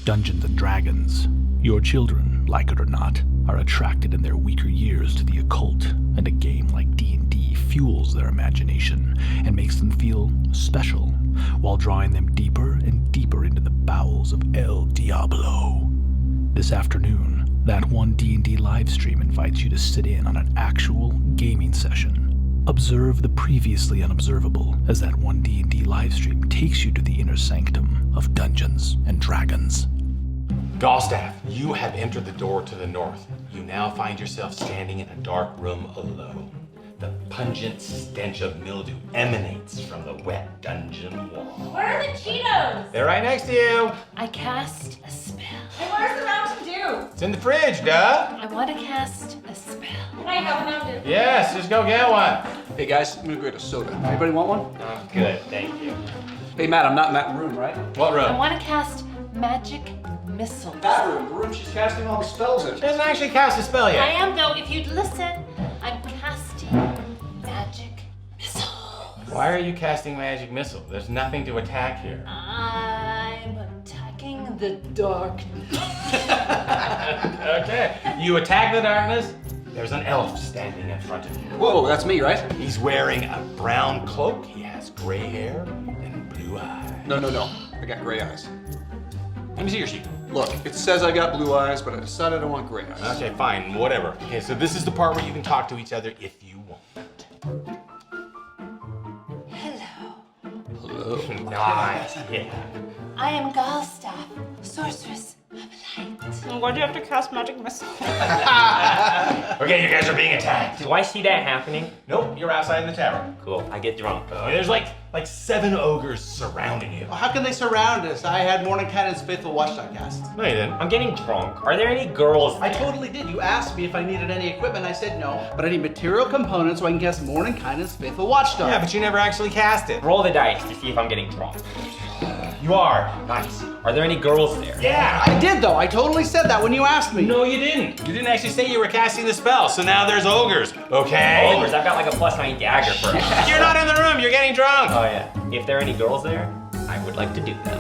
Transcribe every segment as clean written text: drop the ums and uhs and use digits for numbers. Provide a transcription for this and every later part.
Dungeons and Dragons. Your children, like it or not, are attracted in their weaker years to the occult, and a game like D&D fuels their imagination and makes them feel special, while drawing them deeper and deeper into the bowels of El Diablo. This afternoon, That One D&D Livestream invites you to sit in on an actual gaming session. Observe the previously unobservable as That One D&D Livestream takes you to the inner sanctum of Dungeons and Dragons. Galstaff, you have entered the door to the north. You now find yourself standing in a dark room alone. The pungent stench of mildew emanates from the wet dungeon wall. Where are the Cheetos? They're right next to you. I cast a spell. And where's the Mountain Dew? It's in the fridge, duh. I want to cast a spell. Can I have a Mountain Dew? Yes, just go get one. Hey guys, I'm gonna go get a soda. Anybody want one? Oh, good, thank you. Hey Matt, I'm not in that room, right? What room? I want to cast magic missiles. That room, the room she's casting all the spells in. She doesn't actually cast a spell I yet. am, though, if you'd listen. I'm casting magic missiles. Why are you casting magic missile? There's nothing to attack here. I'm attacking the darkness. Okay. You attack the darkness. There's an elf standing in front of you. Whoa, that's me, right? He's wearing a brown cloak. He has gray hair and blue eyes. No. I got gray eyes. Let me see your sheet. Look, it says I got blue eyes, but I decided I want gray eyes. Okay, fine, whatever. Okay, so this is the part where you can talk to each other if you want. Hello. Hello. Nice. Yeah. I am Galstaff, sorceress of light. Why do you have to cast magic missile? Okay, you guys are being attacked. Do I see that happening? Nope, you're outside in the tavern. Cool. I get drunk. There's like 7 ogres surrounding you. How can they surround us? I had Mordenkainen's Faithful Watchdog cast. No, you didn't. I'm getting drunk. Are there any girls I there? totally did. You asked me if I needed any equipment. I said no, but I need material components so I can cast Mordenkainen's Faithful Watchdog. Yeah, but you never actually cast it. Roll the dice to see if I'm getting drunk. You are. Nice. Are there any girls there? Yeah. I did though. I totally said that when you asked me. No, you didn't. You didn't actually say you were casting the spell, so now there's ogres. Okay. Ogres, I've got like a +9 dagger for them. You're not in the room. You're getting drunk. Oh yeah. If there are any girls there, I would like to do them.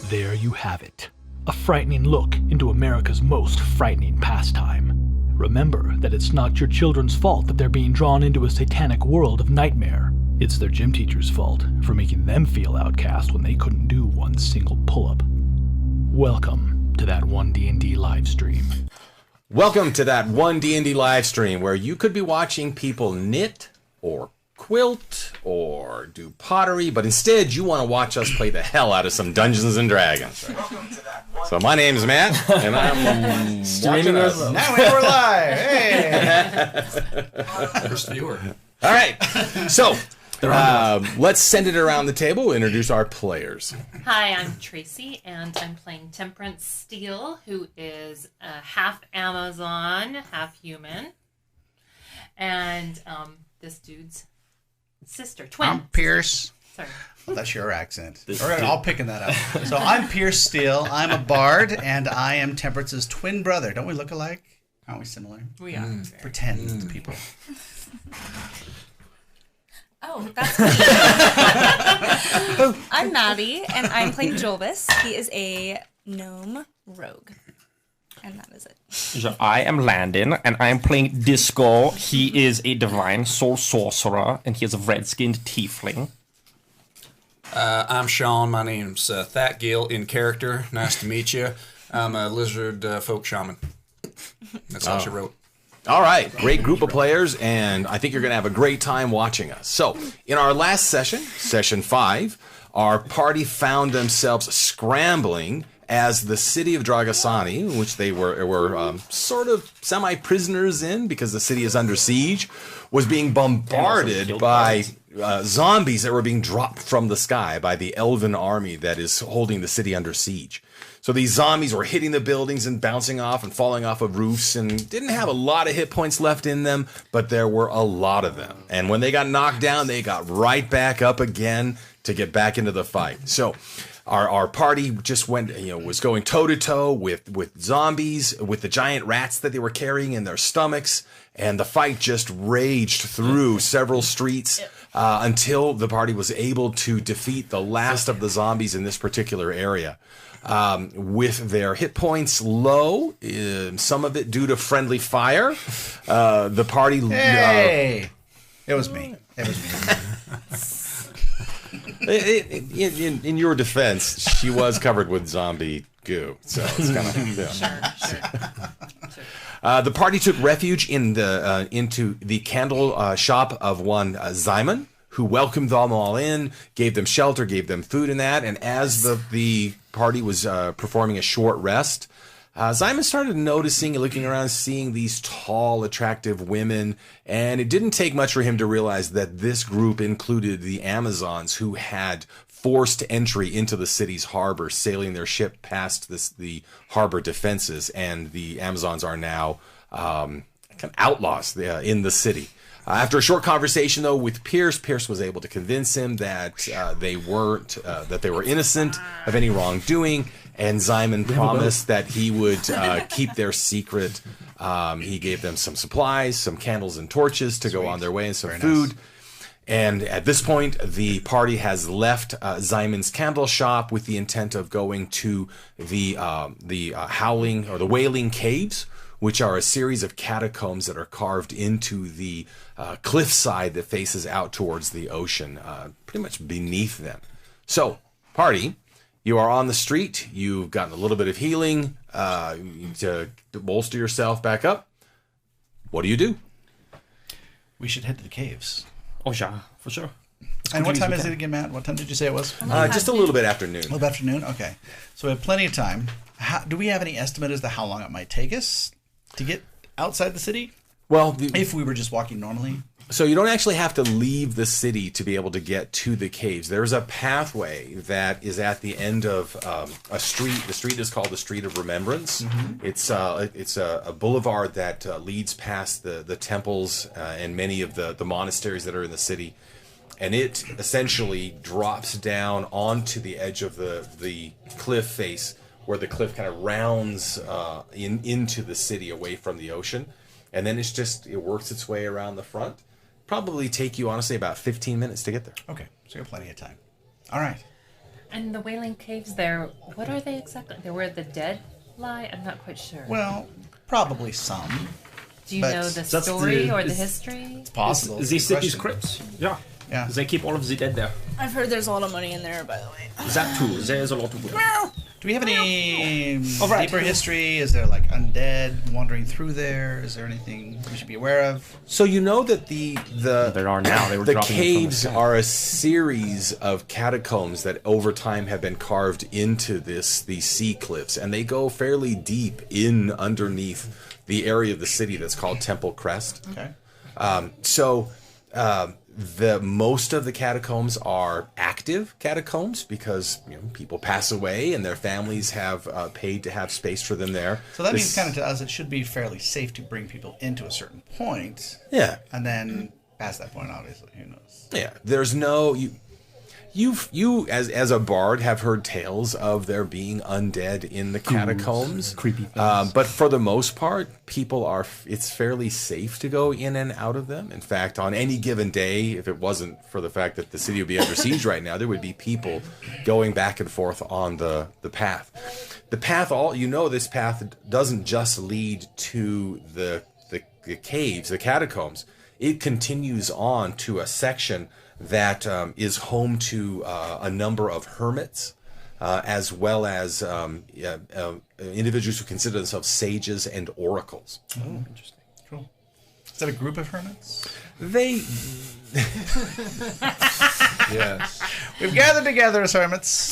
There you have it. A frightening look into America's most frightening pastime. Remember that it's not your children's fault that they're being drawn into a satanic world of nightmare. It's their gym teacher's fault for making them feel outcast when they couldn't do one single pull-up. Welcome to That One D&D Livestream. Welcome to That One D&D Livestream, where you could be watching people knit or quilt or do pottery, but instead you want to watch us play the hell out of some Dungeons and Dragons. So my name is Matt, and I'm streaming us. Now we're live. Hey. First viewer. All right, so let's send it around the table. We'll introduce our players. Hi, I'm Tracy, and I'm playing Temperance Steele, who is half Amazon, half human. And this dude's sister, twin. I'm Pierce. Sorry. Well, that's your accent. All right, I'll picking that up. So I'm Pierce Steele. I'm a bard, and I am Temperance's twin brother. Don't we look alike? Aren't we similar? We are. Pretend people. Oh, that's me. I'm Maddie, and I'm playing Jolvis. He is a gnome rogue. And that is it. So I am Landon, and I am playing Disco. He is a divine soul sorcerer, and he is a red-skinned tiefling. I'm Sean. My name's That Gill in character. Nice to meet you. I'm a lizard folk shaman. That's all she wrote. All right, great group of players, and I think you're going to have a great time watching us. So, in our last session, session 5, our party found themselves scrambling as the city of Dragasani, which they were sort of semi-prisoners in because the city is under siege, was being bombarded by zombies that were being dropped from the sky by the elven army that is holding the city under siege. So these zombies were hitting the buildings and bouncing off and falling off of roofs and didn't have a lot of hit points left in them, but there were a lot of them. And when they got knocked down, they got right back up again to get back into the fight. So our party just went, was going toe to toe with zombies, with the giant rats that they were carrying in their stomachs, and the fight just raged through several streets until the party was able to defeat the last of the zombies in this particular area. with their hit points low, some of it due to friendly fire. The party... Hey! It was me. It was me. in your defense, she was covered with zombie goo, so it's kind of... The party took refuge in into the candle shop of one Simon, who welcomed them all in, gave them shelter, gave them food and that. And as the party was performing a short rest, Simon started noticing and looking around, seeing these tall, attractive women. And it didn't take much for him to realize that this group included the Amazons, who had forced entry into the city's harbor, sailing their ship past the harbor defenses. And the Amazons are now kind of outlaws in the city. After a short conversation, though, with Pierce was able to convince him that they were innocent of any wrongdoing, and Simon promised that he would keep their secret. He gave them some supplies, some candles and torches to go on their way, and some food. Nice. And at this point, the party has left Simon's candle shop with the intent of going to the Howling or the Wailing Caves, which are a series of catacombs that are carved into the cliffside that faces out towards the ocean, pretty much beneath them. So, party, you are on the street. You've gotten a little bit of healing to bolster yourself back up. What do you do? We should head to the caves. Oh, yeah, for sure. And what time is it again, Matt? What time did you say it was? Just a little bit afternoon. A little bit afternoon? Okay. So we have plenty of time. Do we have any estimate as to how long it might take us to get outside the city? Well, if we were just walking normally. So you don't actually have to leave the city to be able to get to the caves. There's a pathway that is at the end of a street. The street is called the Street of Remembrance. Mm-hmm. It's a boulevard that leads past the temples and many of the monasteries that are in the city. And it essentially drops down onto the edge of the cliff face, where the cliff kind of rounds into the city away from the ocean. And then it works its way around the front. Probably take you, honestly, about 15 minutes to get there. Okay, so you have plenty of time. All right. And the Wailing Caves there, what are they exactly? They're where the dead lie? I'm not quite sure. Well, probably some. Do you know the story or the history? It's possible. The city's crypts. Yeah. Yeah. They keep all of the dead there. I've heard there's a lot of money in there, by the way. That too. There's a lot of money. Do we have any deeper history? Is there like undead wandering through there? Is there anything we should be aware of? So you know that there are now. They were the caves are a series of catacombs that over time have been carved into these sea cliffs, and they go fairly deep in underneath the area of the city that's called Temple Crest. Okay. Most of the catacombs are active catacombs because people pass away and their families have paid to have space for them there. So that means kind of to us it should be fairly safe to bring people into a certain point. Yeah. And then past that point, obviously, who knows? Yeah. There's no... You as a bard have heard tales of there being undead in the catacombs. Creepy things. But for the most part, it's fairly safe to go in and out of them. In fact, on any given day, if it wasn't for the fact that the city would be under siege right now, there would be people going back and forth on the path. The path, this path doesn't just lead to the caves, the catacombs. It continues on to a section that is home to a number of hermits, as well as individuals who consider themselves sages and oracles. Oh, interesting. Cool. Is that a group of hermits? Yes. We've gathered together as hermits.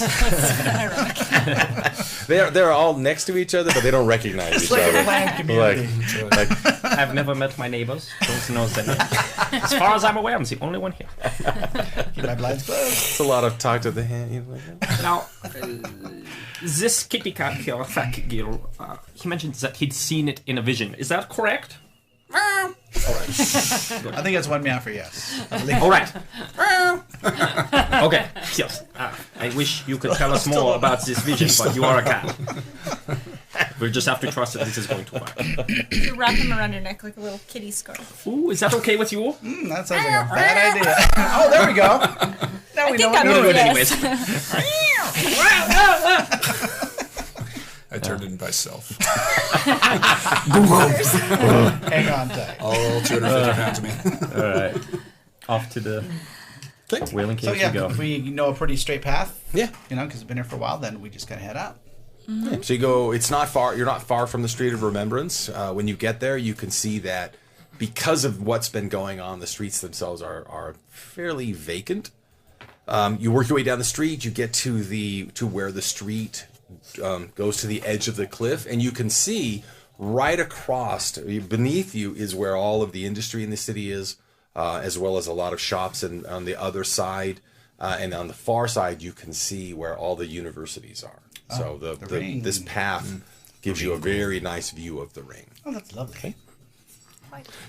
They're all next to each other, but they don't recognize each other. A planned community. I've never met my neighbors. Don't know them. As far as I'm aware, I'm the only one here. Keep my blinds closed. It's a lot of talk to the hand. Now, this kitty cat here, Fat Gil, he mentioned that he'd seen it in a vision. Is that correct? I think that's one meow for yes. All right. Okay. Yes. I wish you could tell us more about this vision, but you are a cat. We'll just have to trust that this is going to work. You wrap him around your neck like a little kitty scarf. Ooh, is that okay with you? That sounds like a bad idea. Oh, there we go. Now we know what to do anyways. I turned in myself. Hang on tight. All 250 pounds of me. All right. Off to the Wailing So Caves we yeah, go. if we know a pretty straight path, Yeah. because we've been here for a while, then we just kind of head out. So you go. It's not far. You're not far from the Street of Remembrance. When you get there, you can see that because of what's been going on, the streets themselves are fairly vacant. You work your way down the street. You get to where the street goes to the edge of the cliff, and you can see right across beneath you is where all of the industry in the city is, as well as a lot of shops. And on the other side, and on the far side, you can see where all the universities are. So this path gives you a very nice view of the ring. Oh, that's lovely. Okay.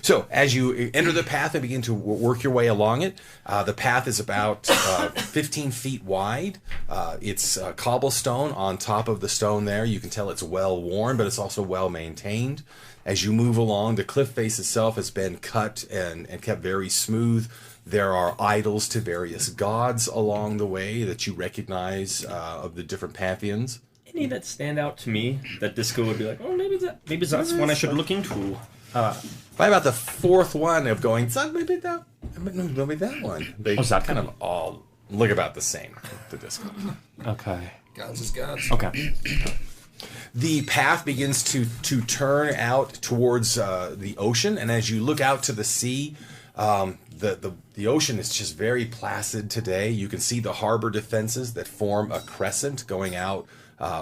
So as you enter the path and begin to work your way along it, the path is about 15 feet wide. It's cobblestone on top of the stone there. You can tell it's well worn, but it's also well maintained. As you move along, the cliff face itself has been cut and kept very smooth. There are idols to various gods along the way that you recognize of the different pantheons. Any that stand out to me that Disco would be like, oh, maybe that's one I should look into. By about the fourth one of going, "So maybe that one. They that kind of all look about the same, the Disco. Okay. Gods is gods. Okay. The path begins to turn out towards the ocean, and as you look out to the sea, the ocean is just very placid today. You can see the harbor defenses that form a crescent going out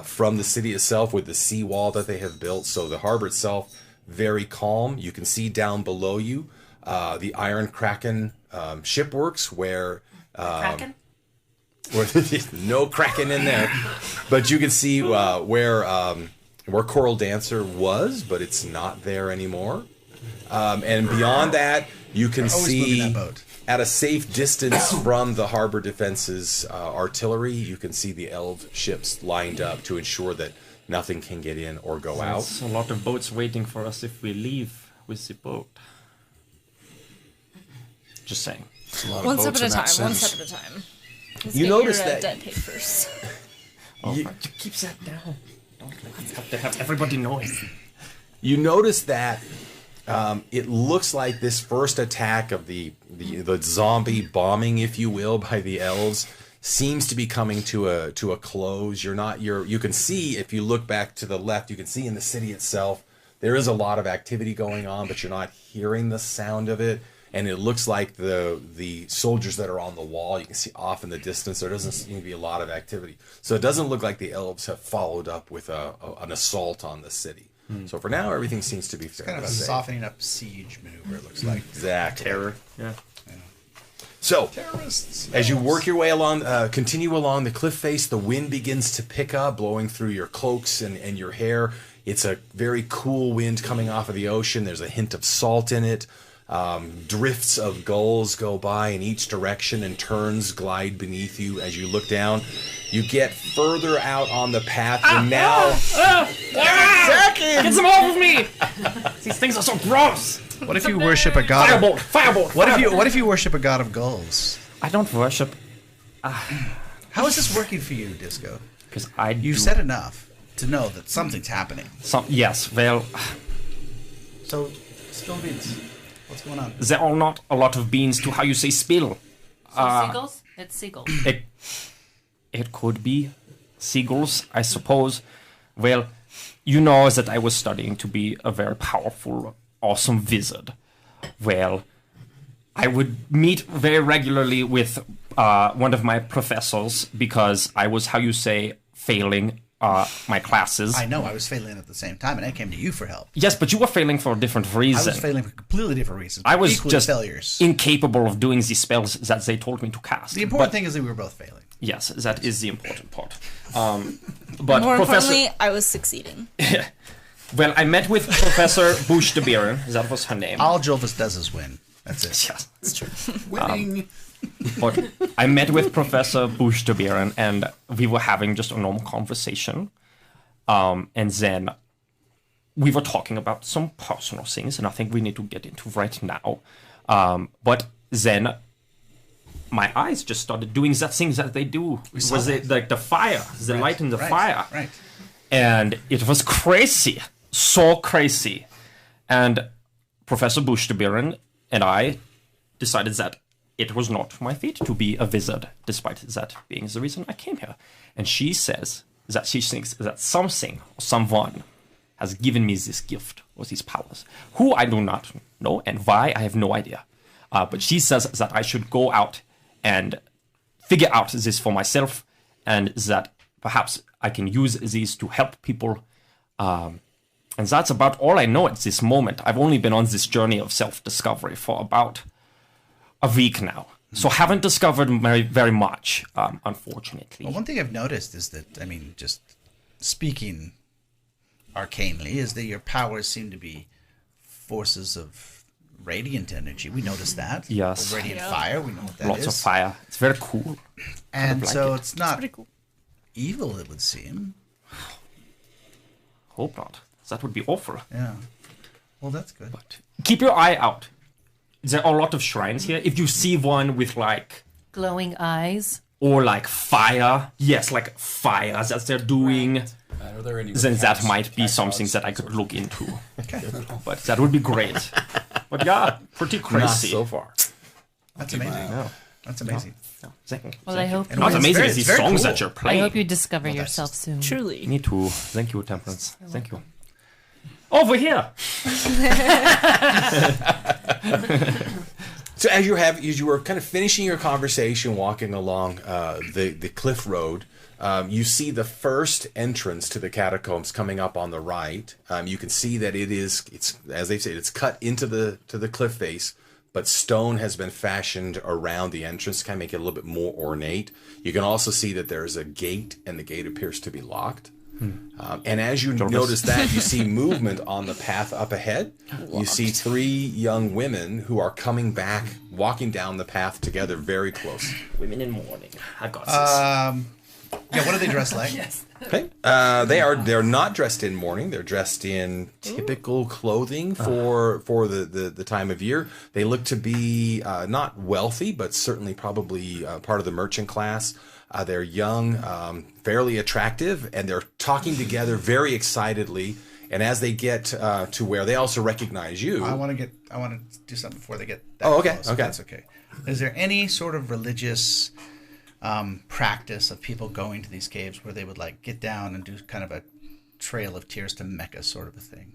from the city itself with the seawall that they have built. So the harbor itself, very calm. You can see down below you the Iron Kraken shipworks where... Kraken? No Kraken in there. But you can see where Coral Dancer was, but it's not there anymore. And beyond that, you can see that boat. at a safe distance from the harbor defenses artillery, you can see the elf ships lined up to ensure that nothing can get in or go out. There's a lot of boats waiting for us if we leave with the boat. Just saying. It's a lot of One step boats at a in that time. One sense. step at a time. Let's You get notice your, that- debt paid first. Oh, keep that down. Don't have to have everybody know it. You notice that it looks like this first attack of the zombie bombing, if you will, by the elves seems to be coming to a close. You can see, if you look back to the left, you can see in the city itself there is a lot of activity going on, but you're not hearing the sound of it. And it looks like the soldiers that are on the wall, you can see off in the distance, there doesn't seem to be a lot of activity. So it doesn't look like the elves have followed up with an assault on the city. So for now, everything seems to be fairly Kind of a safe. softening up siege maneuver, it looks like. Exactly. Terror. Yeah. So, Terrorists. as you work your way along, continue along the cliff face, the wind begins to pick up, blowing through your cloaks and your hair. It's a very cool wind coming off of the ocean. There's a hint of salt in it. Drifts of gulls go by in each direction and terns glide beneath you as you look down. You get further out on the path and now... Get them off of me! These things are so gross! What if you worship a god? Firebolt! Firebolt! What if you worship a god of gulls? I don't worship How is this working for you, Disco? because You've said enough to know that something's happening. yes. Well, So, spill beans. What's going on? there are not a lot of beans to how you say spill. So seagulls? It's seagulls. It could be seagulls, I suppose. Well, you know that I was studying to be a very powerful, awesome wizard. Well, I would meet very regularly with one of my professors because I was, how you say, failing my classes. I know, I was failing at the same time, and I came to you for help. Yes, but you were failing for a different I reason. was failing for completely different reasons. I was equally just failures. incapable of doing the spells that they told me to cast. The important But- thing is that we were both failing. Yes, that is the important part. But More Professor... importantly, I was succeeding. Well, I met with Professor Bush de Biren. That was her name. All Jolvis does is win. That's it. Yes, It's true. Winning. but I met with Professor Bush de Biren, and we were having just a normal conversation. And then we were talking about some personal things, and I think we need to get into right now. But then my eyes just started doing that thing that they do. Was it like the fire, the light in the fire? Right. And it was crazy. So crazy. And Professor Bushdebiren and I decided that it was not my fate to be a wizard, despite that being the reason I came here. And she says that she thinks that something or someone has given me this gift or these powers. Who I do not know and why I have no idea. But she says that I should go out and figure out this for myself, and that perhaps I can use these to help people. And that's about all I know at this moment. I've only been on this journey of self-discovery for about a week now. So haven't discovered very much, unfortunately. Well, one thing I've noticed is that, I mean, just speaking arcanely, is that your powers seem to be forces of radiant energy. We noticed that. Yes. Radiant fire, we know what that is. Lots of fire. It's very cool. And like so it. it's not Pretty cool. evil, it would seem. Hope not. That would be awful. Yeah. Well, that's good. But keep your eye out. There are a lot of shrines here. If you see one with like, Glowing eyes. or like fire, yes, like fire that they're doing, Are there any then that cats- might be cat something dogs? that I could look into. But that would be great. But yeah, pretty Not crazy. so far. That's amazing. No, That's amazing. no, thank you. Well, I hope Not It's amazing very- as these it's very songs cool. that you're I playing. hope you discover that's yourself soon. Truly. Me too. Thank you, Temperance. Thank you. Over here. So as you were kind of finishing your conversation, walking along the cliff road, you see the first entrance to the catacombs coming up on the right. You can see that it's as they say, it's cut into the cliff face, but stone has been fashioned around the entrance to kind of make it a little bit more ornate. You can also see that there's a gate, and the gate appears to be locked. And as you notice that, you see movement on the path up ahead. You see 3 young women who are coming back, walking down the path together very close. Women in mourning. I got this. Yeah, what are they dressed like? Okay. They're not dressed in mourning. They're dressed in typical clothing for the time of year. They look to be not wealthy, but certainly probably part of the merchant class. They're young, fairly attractive, and they're talking together very excitedly. And as they get to where they also recognize you, I want to do something before they get that Oh, okay, close, if okay. That's okay. Is there any sort of religious practice of people going to these caves where they would like get down and do kind of a trail of tears to Mecca sort of a thing?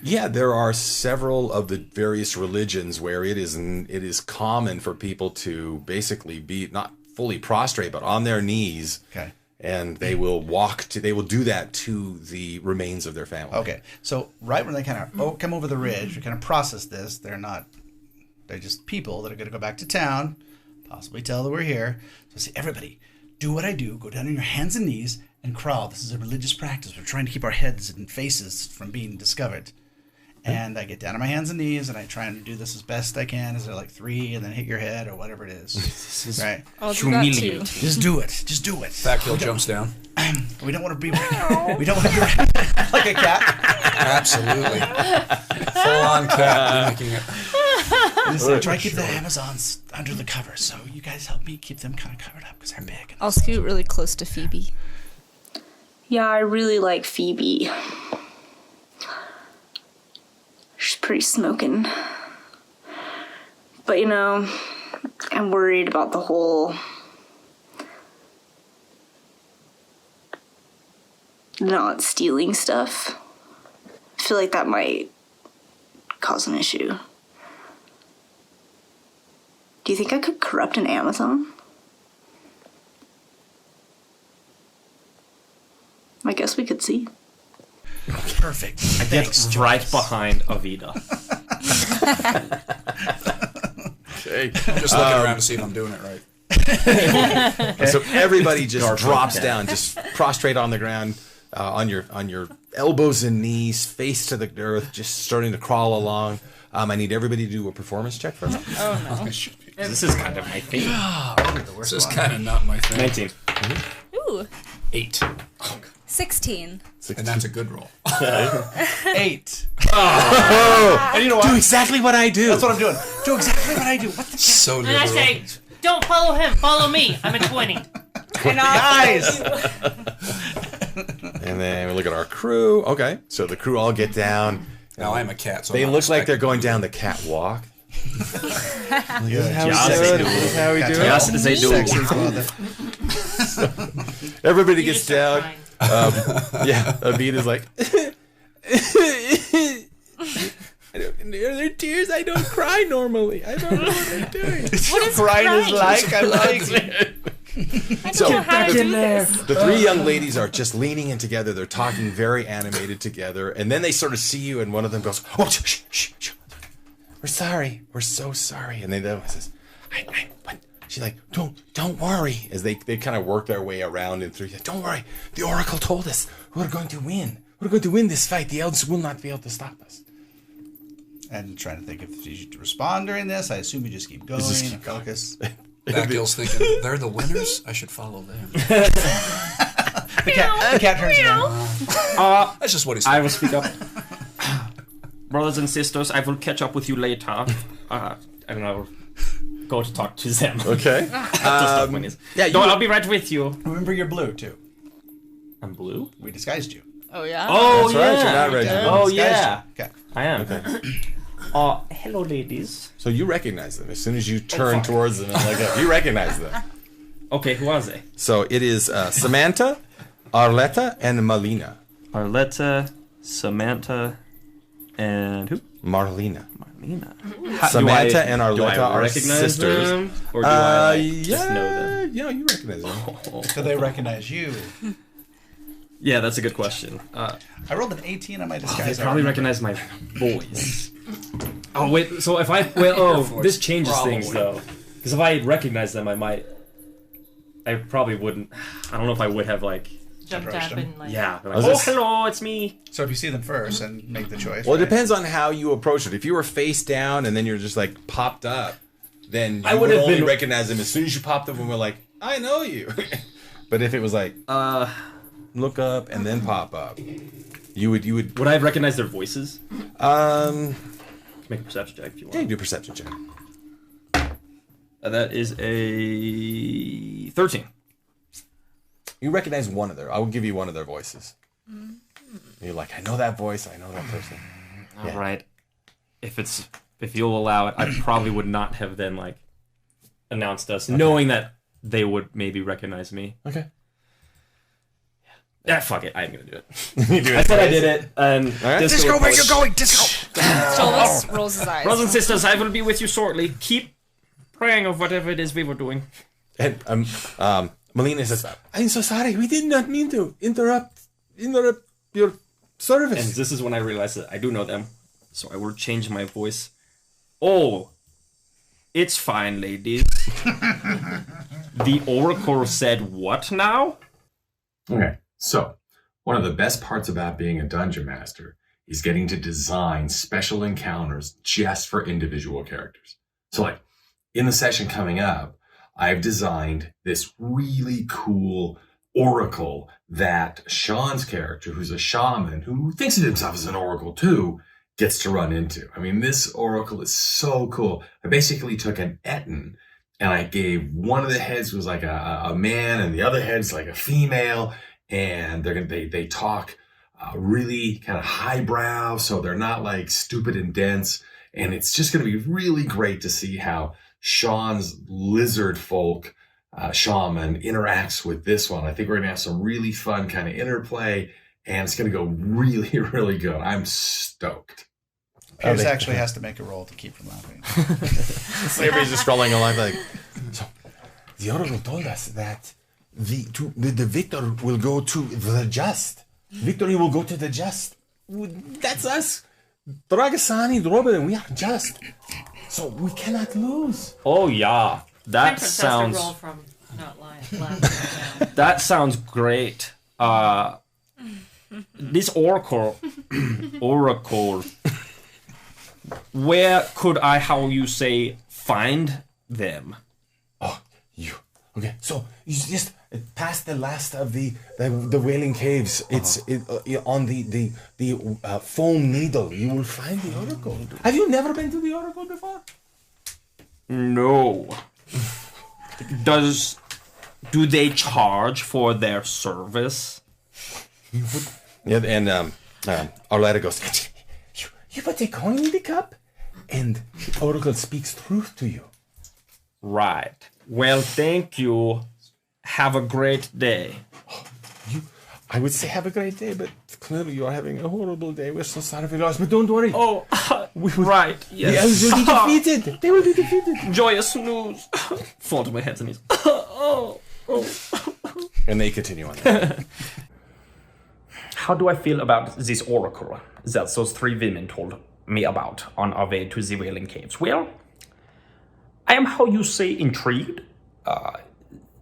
yeah, there are several of the various religions where it is common for people to basically be not fully prostrate, but on their knees. Okay. And they will do that to the remains of their family. Okay. So right when they kind of come over the ridge, we kind of process this. They're just people that are going to go back to town, possibly tell that we're here. So say, everybody, do what I do. Go down on your hands and knees and crawl. This is a religious practice. We're trying to keep our heads and faces from being discovered. And I get down on my hands and knees, and I try and do this as best I can. Is there like 3, and then hit your head or whatever it is? This is Right. I'll do that too. humiliating. Just do it. Just do it. Fat jumps down. We don't want to be. We don't want to be like a cat. Absolutely. Full on cat mimicking it. So try to keep the Amazons under the cover. So you guys help me keep them kind of covered up because they're big. I'll scoot really close to Phoebe. Yeah, I really like Phoebe. She's pretty smoking. But I'm worried about the whole not stealing stuff. I feel like that might cause an issue. Do you think I could corrupt an Amazon? I guess we could see. Perfect. I get Thanks, right Joyce. behind Avida. Okay. Just looking around to see if I'm doing it right. So everybody just Dark drops cat. down, just prostrate on the ground, on your elbows and knees, face to the earth, just starting to crawl along. I need everybody to do a performance check for me. This is kind of my thing. This is kind of not my thing. 19. Ooh, 8. 16. And that's a good roll. 8. And you know what? Do exactly what I do. That's what I'm doing. Do exactly what I do. What the So And I liberal. say, don't follow him, follow me. I'm at 20. guys? And then we look at our crew. Okay, so the crew all get down. Now I'm a cat, so They I'm not look like they're respected. going down the catwalk. This is how Yes, we do they it. do. This is how we do it. Yes, they do. Everybody You gets just start down. crying. Yeah, Abid is like, there are tears. I don't cry normally. I don't know what I'm doing. What is Crying is crying? like, I like. I don't So- know how to do this. The three young ladies are just leaning in together. They're talking very animated together. And then they sort of see you, and one of them goes, oh, shh, shh, shh. We're sorry. We're so sorry. And they then says, what? She's like, don't worry. As they kind of work their way around and through. Don't worry. The Oracle told us we're going to win. We're going to win this fight. The elves will not be able to stop us. And trying to think if you should respond during this. I assume you just keep going. Focus. That Gil's thinking, they're the winners? I should follow them. The cat turns around. That's just what he's I saying. will speak up. Brothers and sisters, I will catch up with you later. And I will go to talk to them. Okay. Yeah, I'll be right with you. Remember, you're blue too. I'm blue? We disguised you. Oh yeah. Oh, That's yeah. right. You're not ready. Oh, Disguised yeah. you. Okay. I am. Hello, ladies. So you recognize them as soon as you turn towards them and like you recognize them. Okay, who are they? So it is Samantha, Arletta, and Melina. Arletta, Samantha, and who? Marlena. Marlena. Samantha and Arletta do I are recognize sisters. them? Or do I just yeah, know them? Yeah, you recognize them. Do they recognize you? Yeah, that's a good question. I rolled an 18 on my They disguise. probably recognize my voice. Oh, wait, so if I... this changes things, though. Because if I recognize them, I probably wouldn't... I don't know if I would have, like... Jumped Approached up them. and like. Yeah. Like, Was oh, this- hello, it's me. So if you see them first and make the choice. Well, it right? depends on how you approach it. If you were face down and then you're just like popped up, then you I would would have only been- recognize them as soon as you popped up and we're like, I know you. But if it was like, look up and then pop up, you would. Would I have recognized their voices? Make a perception check if you want. Yeah, you do a perception check. That is a 13. You recognize one of their. I will give you one of their voices. You're like, I know that voice. I know that person. All right. If you'll allow it, I probably would not have then like announced us, knowing that they would maybe recognize me. Okay. Yeah, fuck it. I'm gonna do it. You do I said I did it, and right. Disco where you going? Disco. Jonas rolls his eyes. Brothers and sisters, I will be with you shortly. Keep praying of whatever it is we were doing. And Melina says, I'm so sorry. We did not mean to interrupt your service. And this is when I realized that I do know them, so I will change my voice. Oh, it's fine, ladies. The Oracle said what now? Okay, so one of the best parts about being a dungeon master is getting to design special encounters just for individual characters. So like in the session coming up, I've designed this really cool oracle that Sean's character, who's a shaman, who thinks of himself as an oracle too, gets to run into. I mean, this oracle is so cool. I basically took an Etten and I gave one of the heads was like a man and the other head's like a female, and they talk really kind of highbrow, so they're not like stupid and dense. And it's just going to be really great to see how Sean's lizard folk shaman interacts with this one. I think we're going to have some really fun kind of interplay, and it's going to go really, really good. I'm stoked. Pierce actually has to make a roll to keep from laughing. So everybody's just scrolling along like, so the oracle told us that the victor will go to the just. Victory will go to the just. That's us. Dragasani, Robert, and we are just. So we cannot lose. Oh yeah, that Temperance has to sounds. roll from not lying. Laughing. That sounds great. This oracle, where could I, how you say, find them? Oh, you. Okay, so you just past the last of the Wailing Caves. It's on the foam needle. You will find the oracle. Have you never been to the oracle before? No. Do they charge for their service? Yeah, and Arletta goes, you put a coin in the cup, and the oracle speaks truth to you. Right. Well, thank you. Have a great day. I would say have a great day, but clearly you are having a horrible day. We're so sorry for your loss, but don't worry. Oh, right. The Yes. elves will be defeated. They will be defeated. Joyous news. Fall to my head and knees. And they continue on that. How do I feel about this oracle that those three women told me about on our way to the Wailing Caves? Well, I am, how you say, intrigued.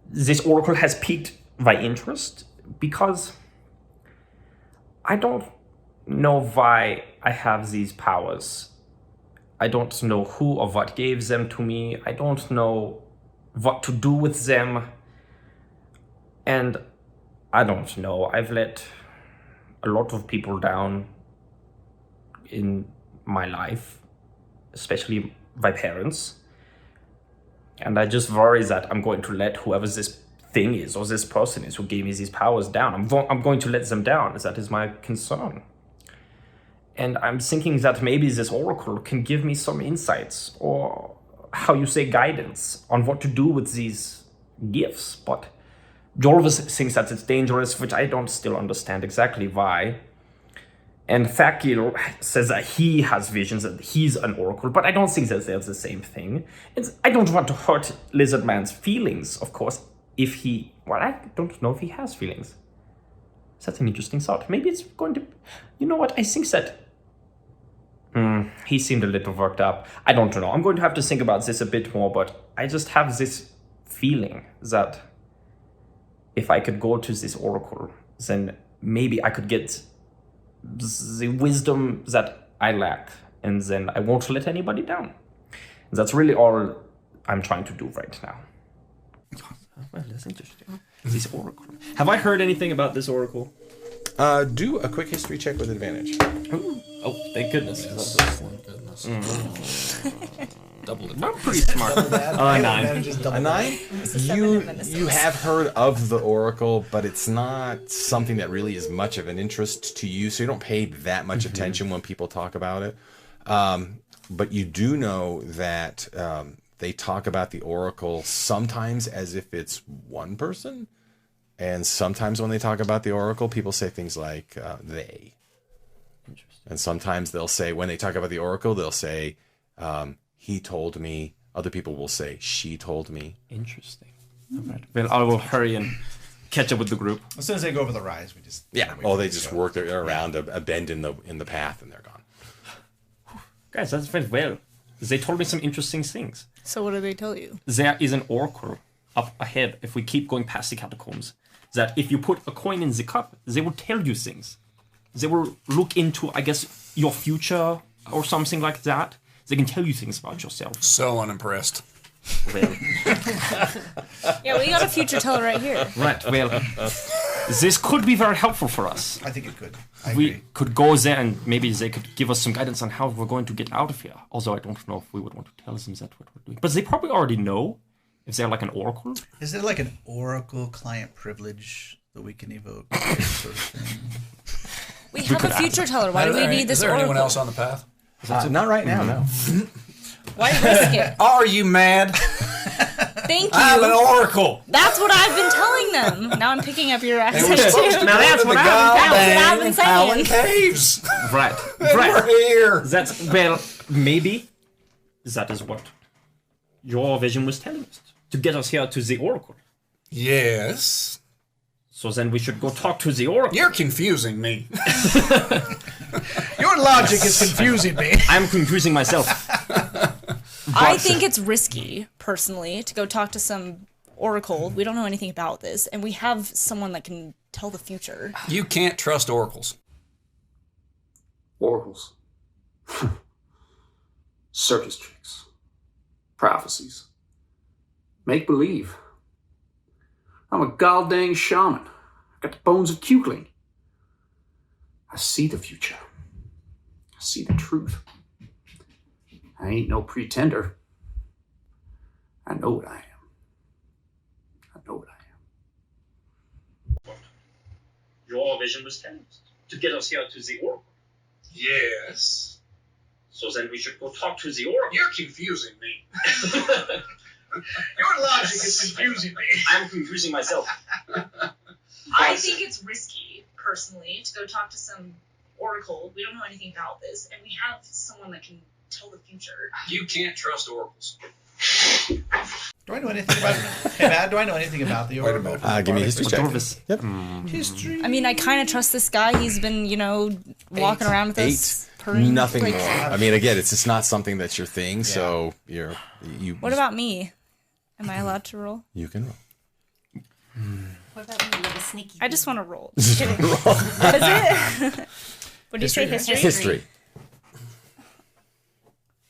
This oracle has piqued my interest because I don't know why I have these powers. I don't know who or what gave them to me. I don't know what to do with them. And I don't know. I've let a lot of people down in my life, especially my parents. And I just worry that I'm going to let whoever this thing is or this person is who gave me these powers down. I'm going to let them down. That is my concern. And I'm thinking that maybe this oracle can give me some insights or, how you say, guidance on what to do with these gifts. But Jorvis thinks that it's dangerous, which I don't still understand exactly why. And Thakil says that he has visions, that he's an oracle, but I don't think that they're the same thing. I don't want to hurt Lizardman's feelings, of course, if he... Well, I don't know if he has feelings. That's an interesting thought. Maybe it's going to... You know what? I think that... he seemed a little worked up. I don't know. I'm going to have to think about this a bit more, but I just have this feeling that if I could go to this oracle, then maybe I could get the wisdom that I lack, and then I won't let anybody down. That's really all I'm trying to do right now. Well, that's interesting. This oracle. Have I heard anything about this oracle? Do a quick history check with advantage. Ooh. Oh, thank goodness. Yes, thank goodness. Double it. I'm pretty smart. 9. A 9? You have heard of the oracle, but it's not something that really is much of an interest to you, so you don't pay that much attention when people talk about it. But you do know that they talk about the oracle sometimes as if it's one person, and sometimes when they talk about the oracle, people say things like they. And sometimes they'll say, when they talk about the oracle, they'll say, he told me. Other people will say, she told me. Interesting. All right. Well, I will hurry and catch up with the group. As soon as they go over the rise, we just... Yeah. Oh, they just work around a bend in the path, and they're gone. Guys, that went well. They told me some interesting things. So what do they tell you? There is an oracle up ahead, if we keep going past the catacombs, that if you put a coin in the cup, they will tell you things. They will look into, I guess, your future or something like that. They can tell you things about yourself. So unimpressed. Well, Yeah, we got a future teller right here. right, well, this could be very helpful for us. I think it could. I We agree. could go there and maybe they could give us some guidance on how we're going to get out of here. Although I don't know if we would want to tell them that what we're doing. But they probably already know if they're like an oracle. Is there like an oracle client privilege that we can evoke? Sort of thing? We have a future teller. Why do we need Is this there oracle? anyone else on the path? Not right now, no. Why risk it? Are you mad? Thank I'm an you. oracle. That's what I've been telling them. Now I'm picking up your accent too. Now that's what I've been saying. Wailing Caves. Right, We're right. here. That's, well, maybe that is what your vision was telling us. To get us here to the oracle. Yes. So then we should go talk to the oracle. You're confusing me. Your logic is confusing me. I'm confusing myself. I think it's risky, personally, to go talk to some oracle. We don't know anything about this, and we have someone that can tell the future. You can't trust oracles. Oracles. Circus tricks. Prophecies. Make believe. I'm a goddamn shaman. I got the bones of Kukling. I see the future. I see the truth. I ain't no pretender. I know what I am. I know what I am. your vision was telling us to get us here to the Oracle. Yes. So then we should go talk to the Oracle. You're confusing me. Your logic is confusing me. I'm confusing myself. I think it's risky, personally, to go talk to some oracle. We don't know anything about this, and we have someone that can tell the future. You can't trust oracles. Do I know anything about Hey, Matt, do I know anything about the oracle? Give me a history check. Yep. History. I mean, I kind of trust this guy. He's been, walking around with us. Nothing more. I mean, again, it's just not something that's your thing, so you. What about me? Am I allowed to roll? You can roll. What about me? You have a sneaky. I just want to roll. Just kidding. What is it? What did you say? History? History.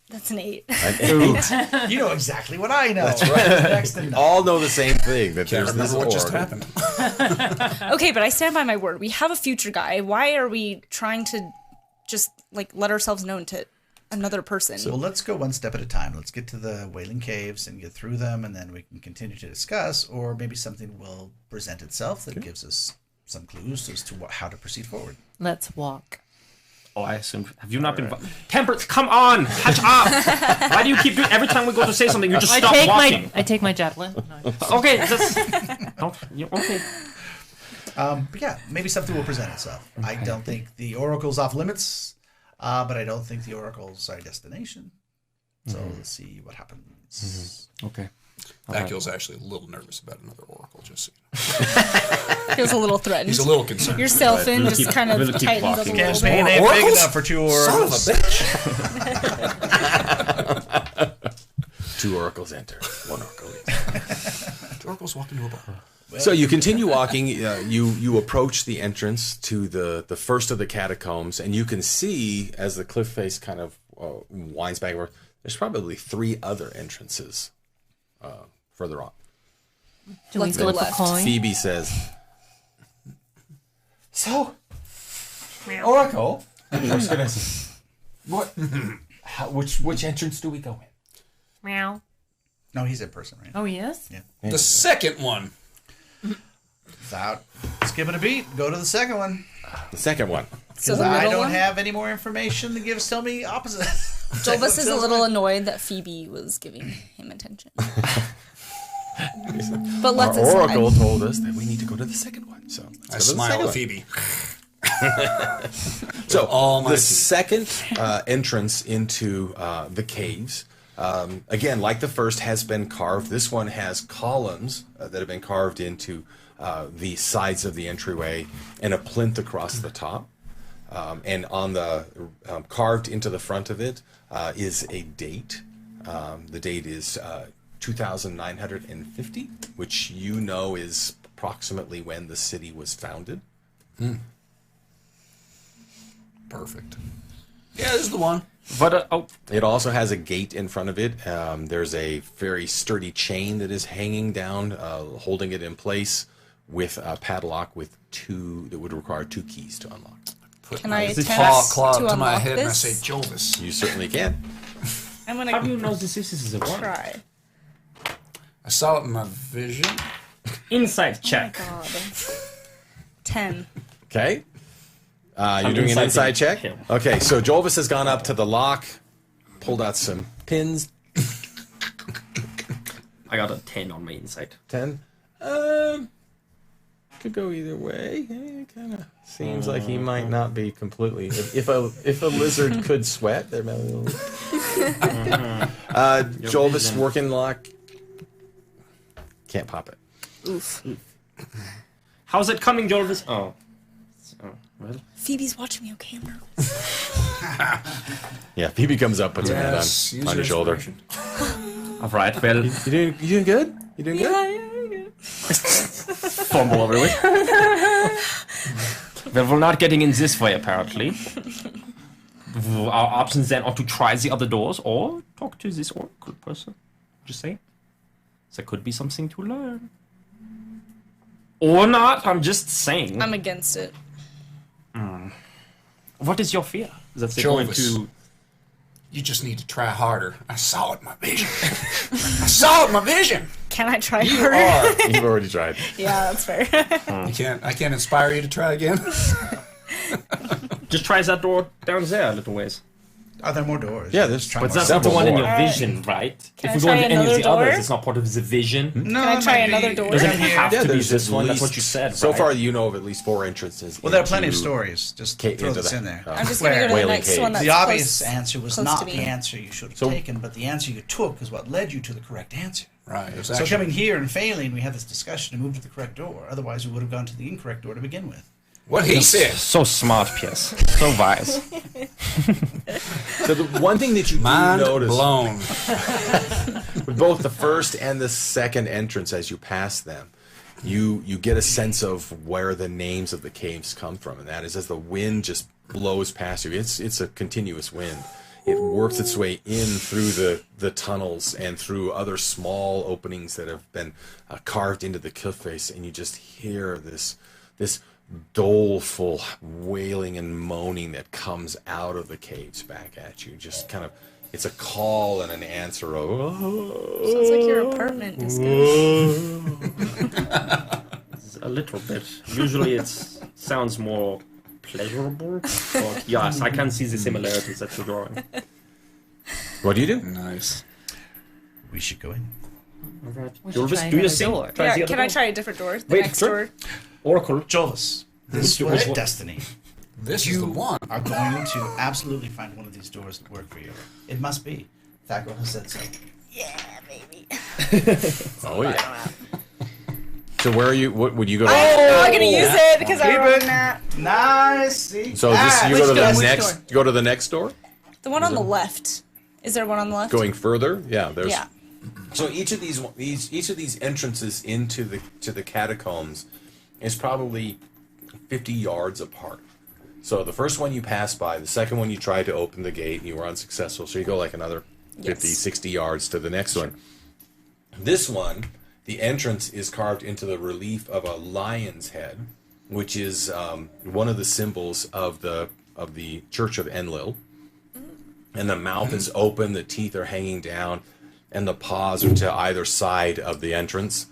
That's an 8. An 8. You know exactly what I know. That's right. Next to All know the same thing. That Can't there's this remember what just oracle. happened. Okay, but I stand by my word. We have a future guy. Why are we trying to just let ourselves known to another person? Well, let's go one step at a time. Let's get to the Wailing Caves and get through them, and then we can continue to discuss, or maybe something will present itself that gives us some clues as to how to proceed forward. Let's walk. Oh, I assume. Have you not been? Temperance, come on, catch up! Why do you keep doing? Every time we go to say something, you just stop walking. I take my javelin. Okay, just. Okay. But yeah, maybe something will present itself. I don't think the oracle's off limits, but I don't think the oracle's our destination. So let's see what happens. Okay. Vakil's actually a little nervous about another oracle, just so you know. Feels a little threatened. He's a little concerned. Your self-in just kind of we'll keep tightens up a walking. little Campaign bit. ain't big enough for 2 oracles. Son of a bitch. 2 oracles enter. 1 oracle leaves. 2 oracles walk into a bar. So you continue walking. You approach the entrance to the first of the catacombs, and you can see as the cliff face kind of winds backward. There's probably 3 other entrances further on. Let's go left. Phoebe says, So, Oracle. What? Which entrance do we go in? Meow. No, he's in person, right? Oh, yes? Yeah. The second one. Without skipping a beat, go to the second one. the second one. So Because the I middle don't one? have any more information to tell me opposite. Jolbus is a little annoyed that Phoebe was giving him attention. But let's Our aside. oracle told us that we need to go to the second one. So I let's go to the smile second at one. Phoebe. So All my the teeth. second entrance into the caves, again, like the first, has been carved. This one has columns that have been carved into the sides of the entryway and a plinth across the top. And on the carved into the front of it is a date. The date is 2950, which you know is approximately when the city was founded. Perfect. Yeah, this is the one. But It also has a gate in front of it. There's a very sturdy chain that is hanging down, holding it in place, with a padlock with that would require 2 keys to unlock. Put Can my I attempt claw to to my unlock head and I this? say, Jovis. You certainly can. I'm how do gonna you know this is a one? try. I saw it in my vision. Inside check. God. 10. Okay. You're I'm doing an inside inside check? him. Okay, so Jolvis has gone up to the lock, pulled out some pins. I got a 10 on my inside. 10. Could go either way. It kind of seems like he might not be completely. If a lizard could sweat, there might be a little. Jolvis working lock. Can't pop it. Oof. How's it coming, Jolvis? Oh. Well. Phoebe's watching me, okay? I'm nervous. Yeah, Phoebe comes up, puts her hand Yes, use on your your shoulder. inspiration. All right, well, You doing good? You doing good? fumble over it. Well, we're not getting in this way, apparently. Our options then are to try the other doors or talk to this oracle person. Just say. There could be something to learn. Or not, I'm just saying. I'm against it. What is your fear? That they're going Jovis. to... You just need to try harder. I saw it in my vision. I saw it in my vision. Can I try You harder? are. You've already tried. Yeah, that's fair. I can't inspire you to try again. Just try that door down there a little ways. Are there more doors? Yeah, there's But that's not the one in your vision, right? Can If I we go try into any of another the door? others, it's not part of the vision. No, Can I try another door? Doesn't it have Yeah, to be there's this at one? That's least- what you said, So right? far, you know of at least 4 entrances. Well, there are plenty of into stories. Just ca- throw into this the- in there. I'm just gonna go to the Wailing next one. Caves. That's The obvious close, answer was close not to me. the answer you should have So- taken, but the answer you took is what led you to the correct answer. Right. It was So actually, coming here and failing, we had this discussion to move to the correct door. Otherwise, we would have gone to the incorrect door to begin with. what he said. So smart, Piers. So wise. So the one thing that you do Mind notice blown. with both the first and the second entrance as you pass them, you get a sense of where the names of the caves come from, and that is as the wind just blows past you. It's a continuous wind. It works its way in through the tunnels and through other small openings that have been carved into the cliff face, and you just hear this doleful wailing and moaning that comes out of the caves back at you. Just kind of, it's a call and an answer of. Sounds like your apartment is A little bit. Usually it sounds more pleasurable. But yes, I can see the similarities that you're drawing. What do you do? Nice. We should go in. Alright. We You'll should just try do your another thing. door. Try the Yeah, other can I door. try a different door? The Wait, next sure. door? Oracle. Jovis, this Which- was which one? destiny. This is the one. Are going to absolutely find one of these doors that work for you. It must be. Thackrell has said so. Yeah, baby. Oh yeah. So where are you? What would you go? I'm not gonna use it because I Keep rolled it. that. Nice. See? So this, you which go to the door? Which next. door? Go to the next door. The one on the left. Is there one on the left? Going further, yeah. There's. Yeah. So each of these entrances into the catacombs is probably 50 yards apart. So the first one you pass by, the second one you tried to open the gate and you were unsuccessful. So you go like another 50, Yes. 60 yards to the next one. This one, the entrance is carved into the relief of a lion's head, which is one of the symbols of the Church of Enlil. And the mouth is open, the teeth are hanging down, and the paws are to either side of the entrance.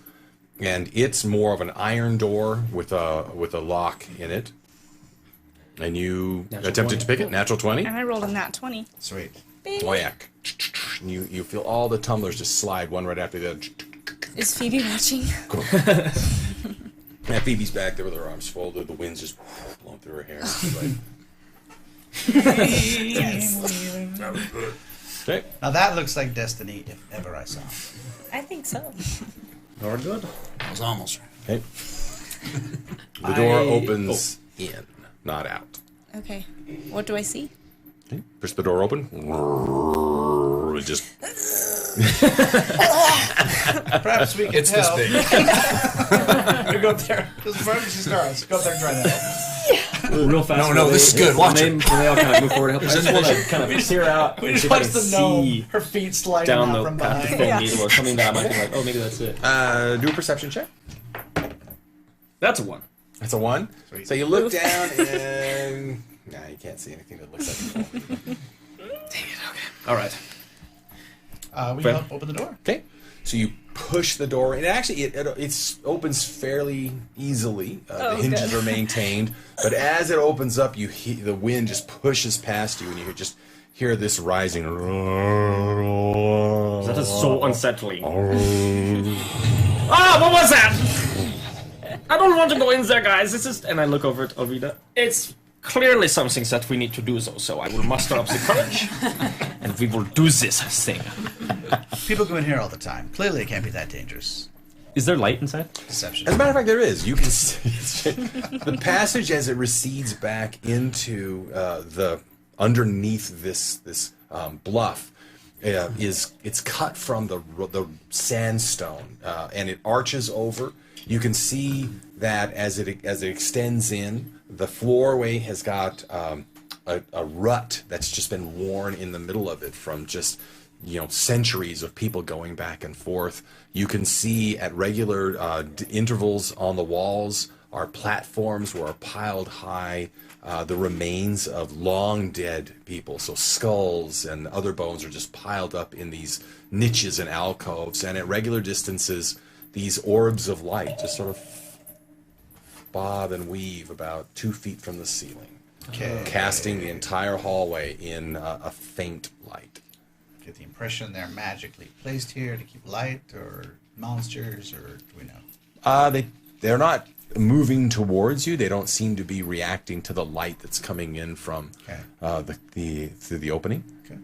And it's more of an iron door with a lock in it. And you attempted to pick it, natural 20. And I rolled a nat 20. Sweet. Baby. Oh yeah. And you feel all the tumblers just slide one right after the other. Is Phoebe watching? Yeah, Phoebe's back there with her arms folded. The wind's just blowing through her hair. She's like, okay. Now that looks like destiny if ever I saw. I think so. You're good. I was almost right. Okay. The door opens in, not out. Okay. What do I see? Okay. Push the door open. It just Perhaps we can It's this tell. big. We go up there. This is where she starts. Go up there and try that. Real fast. No, this is good. Watch when it. they all kind of move forward. I just want to kind of peer out. We and just see if I watch can the gnome, see her feet sliding down out the from path to behind. Needle or something that I might be like, oh, maybe that's it. do a perception check. That's a one. That's a 1. Sweet. So you look down and nah, you can't see anything that looks like a hole. All right. We Fair. help open the door. Okay. So you push the door, and actually it opens fairly easily. The hinges are maintained, but as it opens up, the wind just pushes past you, and you just hear this rising. That is so unsettling. Ah, what was that? I don't want to go in there, guys. This is, and I look over at Alvida. It's clearly something that we need to do, though. So I will muster up the courage, and we will do this thing. People go in here all the time. Clearly, it can't be that dangerous. Is there light inside? Deception. As a matter of fact, there is. You can see the passage as it recedes back into the underneath this bluff. It's cut from the sandstone, and it arches over. You can see that as it extends in, the floorway has got a rut that's just been worn in the middle of it from just centuries of people going back and forth. You can see at regular intervals on the walls are platforms where are piled high the remains of long dead people. So skulls and other bones are just piled up in these niches and alcoves. And at regular distances, these orbs of light just sort of bob and weave about 2 feet from the ceiling, casting the entire hallway in a faint light. Get the impression they're magically placed here to keep light, or monsters, or do we know? They're not moving towards you. They don't seem to be reacting to the light that's coming in from through the opening. Okay.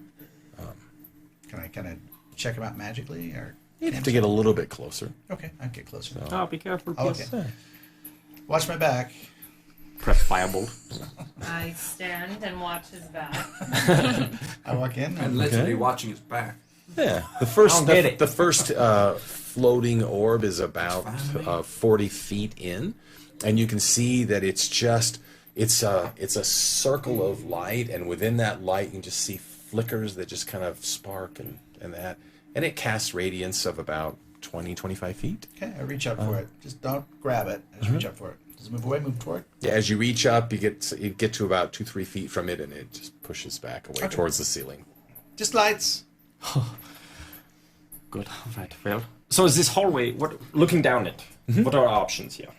Can I kind of check them out magically, or you'd have to get a little bit closer? Okay, I'll get closer. So. Oh, be careful, Oh, please. okay. Watch my back. Press firebolt. I stand and watch his back. I walk in and literally watching his back. Yeah, the first floating orb is about 40 feet in, and you can see that it's a circle of light, and within that light you can just see flickers that just kind of spark and it casts radiance of about 20-25 feet. Okay, I reach up for it. Just don't grab it. I just reach up for it. Does it move away? Move toward? Yeah, as you reach up, you get to about 2-3 feet from it, and it just pushes back away towards the ceiling. Just lights. Good. All right. Well, so is this hallway? Looking down it? What are our options here?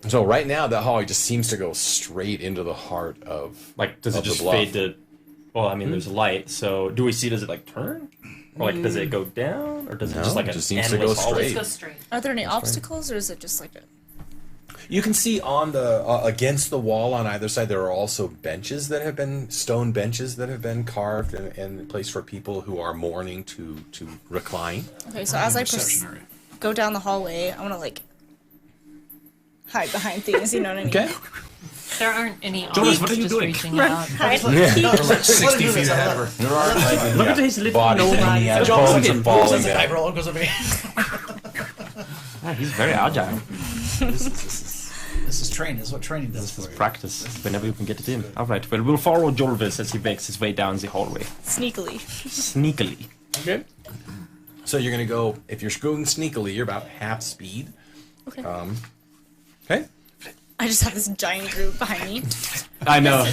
So right now, the hallway just seems to go straight into the heart of does it just fade to? Well, I mean, there's a light. So do we see? Does it turn? Or does it go down? Or does it just it just seems to go straight. Just go straight. Are there any obstacles, or is it just like a... You can see on the against the wall on either side there are also benches that have been stone benches that have been carved and placed for people who are mourning to recline. Okay, so as I go down the hallway, I want to hide behind things. You know what I mean? Okay. There aren't any Jonas, what are you just doing? reaching out. Hide. 60 feet ahead of her. There aren't Look at his little bodies nose. hanging out, Jonas, bones look are at- falling I down. roll, goes over here. He's very agile. This is training. This is what training does for you. Practice whenever you can get it in. All right. Well, we'll follow Jolvis as he makes his way down the hallway Sneakily. sneakily. Okay. So you're gonna go if you're going sneakily, you're about half speed. Okay. Okay. I just have this giant group behind me. I know.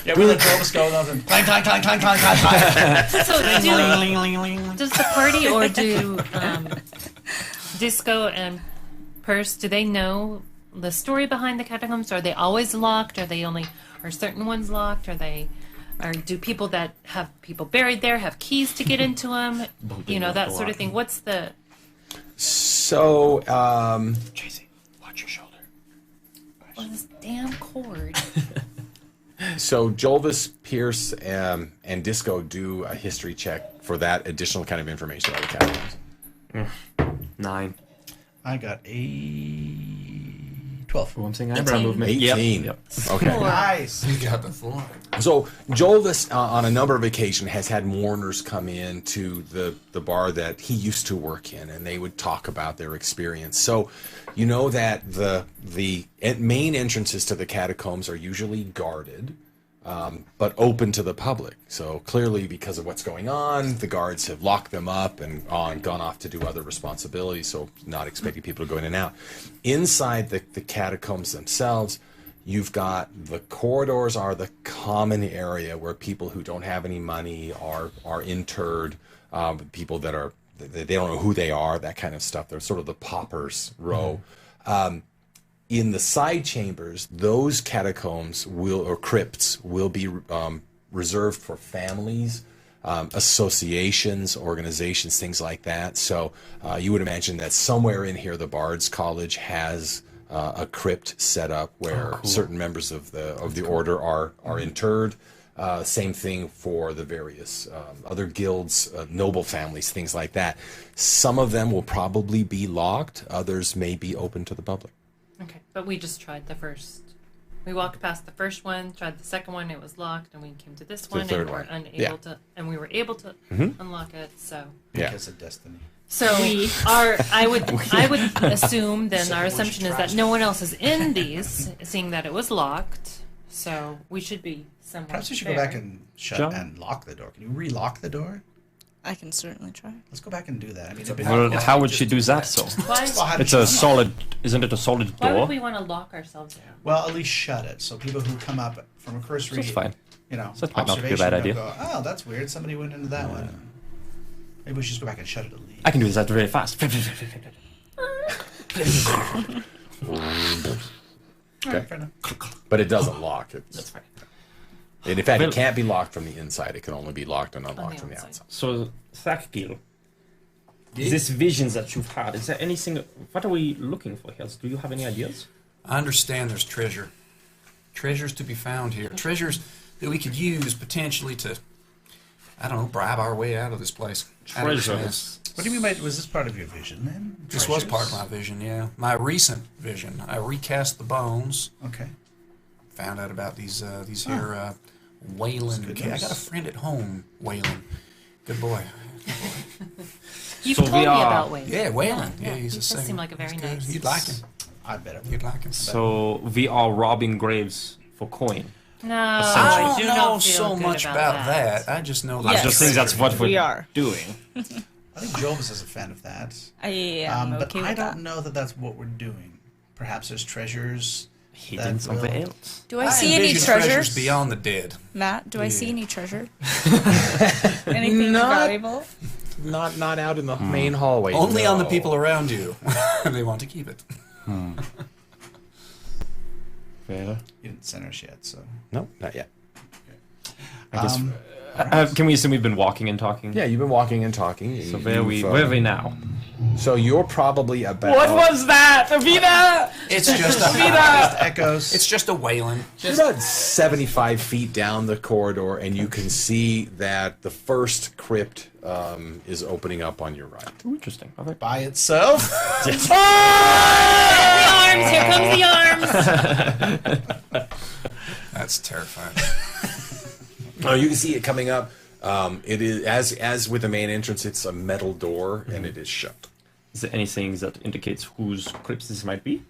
Yeah, we let Jolvis go. And clang, clang, clang, clang, clang, clang, clang. So does the party or do Disco and Purse, do they know the story behind the catacombs? Are they always locked? Are certain ones locked? Or do people that have people buried there have keys to get into them? That sort of thing. What's the... So, Tracy, watch your shoulder. Oh, this damn cord. So Jolvis, Pierce, and Disco do a history check for that additional kind of information about the catacombs. 9. I got 12. Oh, I'm saying eyebrow movement. 18. Yep. Okay. Nice. You got the floor. So Jolvis, on a number of occasions, has had mourners come in to the bar that he used to work in, and they would talk about their experience. So you know that the main entrances to the catacombs are usually guarded, but open to the public. So clearly, because of what's going on, the guards have locked them up and gone off to do other responsibilities, so not expecting people to go in and out. Inside the catacombs themselves, you've got the corridors are the common area where people who don't have any money are interred, people that are they don't know who they are, that kind of stuff. They're sort of the paupers row. In the side chambers, those catacombs crypts will be reserved for families, associations, organizations, things like that. So you would imagine that somewhere in here, the Bard's College has a crypt set up where certain members of the order are interred. Same thing for the various other guilds, noble families, things like that. Some of them will probably be locked. Others may be open to the public. Okay, but we just tried the first. We walked past the first one, tried the second one, it was locked, and we came to this one, third and one. we were able to unlock it. So Because of destiny. So I would assume then our assumption is that no one else is in these, seeing that it was locked. So we should be somewhere. Perhaps you should there. go back and shut and lock the door. Can you relock the door? I can certainly try. Let's go back and do that. I mean, Well, how would she do that? So Why, it's a solid. Isn't it a solid why door? would we want to lock ourselves in? well, at least shut it so people who come up from a cursory, That's fine. you know, So that might not be a observation bad don't idea. go, oh, that's weird. Somebody went into that one. Maybe we should just go back and shut it at least. I can do that very fast. Okay. Fair enough. But it doesn't lock. That's fine. And in fact, Well- it can't be locked from the inside. It can only be locked and unlocked from the outside. So, Thakgil, this visions that you've had, is there anything? What are we looking for here? Do you have any ideas? I understand there's treasure. Treasures to be found here. Treasures that we could use potentially to, I don't know, bribe our way out of this place. Out of this mess. Treasures. What do you mean by, was this part of your vision then? This was part of Treasures? my vision, yeah. My recent vision. I recast the bones. Okay. Found out about these here Wailing good Caves. I news. got a friend at home, Wailing. Good boy. You've So told we me are- about Wayne. Yeah, Wailing. Yeah, he's he a does singer. seem like a very He's good. nice. You'd like him. I bet it would. You'd like him. So we are robbing graves for coin. No, I do don't not know feel so good much about that. I just know I that. just think that's what we we're are. doing. I think Jobus is a fan of that. I am But okay I with don't that. know that that's what we're doing. Perhaps there's treasures. Hidden That somewhere will- else. Do I see any envision treasures? beyond the dead. Matt, do I see Yeah. any treasure? Anything Not- valuable? Not out in the main hallway. Only on the no. people around you. They want to keep it. Well, You didn't send us yet, so. No, not yet. I guess. Alright. Can we assume we've been walking and talking? Yeah, you've been walking and talking. So where are we now? So you're probably about. What was that, Vida? It's just a Echoes. It's just a Wailing. You're about 75 feet down the corridor, and you can see that the first crypt is opening up on your right. Ooh, interesting. Okay. by itself. The arms! Here comes the arms! That's terrifying. Oh, you can see it coming up. It is as with the main entrance. It's a metal door, and it is shut. Is there anything that indicates whose crypt this might be?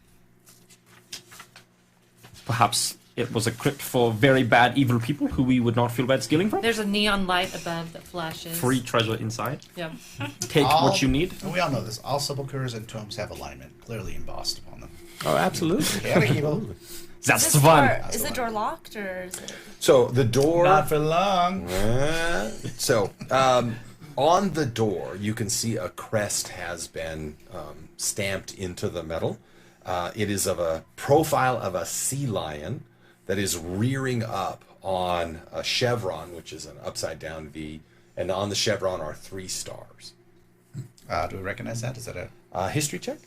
Perhaps it was a crypt for very bad, evil people who we would not feel bad stealing from? There's a neon light above that flashes. Free treasure inside. Yep. Take what you need. And we all know this. All sepulchres and tombs have alignment clearly embossed upon them. Oh, absolutely. Absolutely. That's the one. Is the door locked or is it? So the door. Not for long. So, on the door, you can see a crest has been stamped into the metal. It is of a profile of a sea lion that is rearing up on a chevron, which is an upside down V, and on the chevron are 3 stars. Do we recognize that? Is that a History check?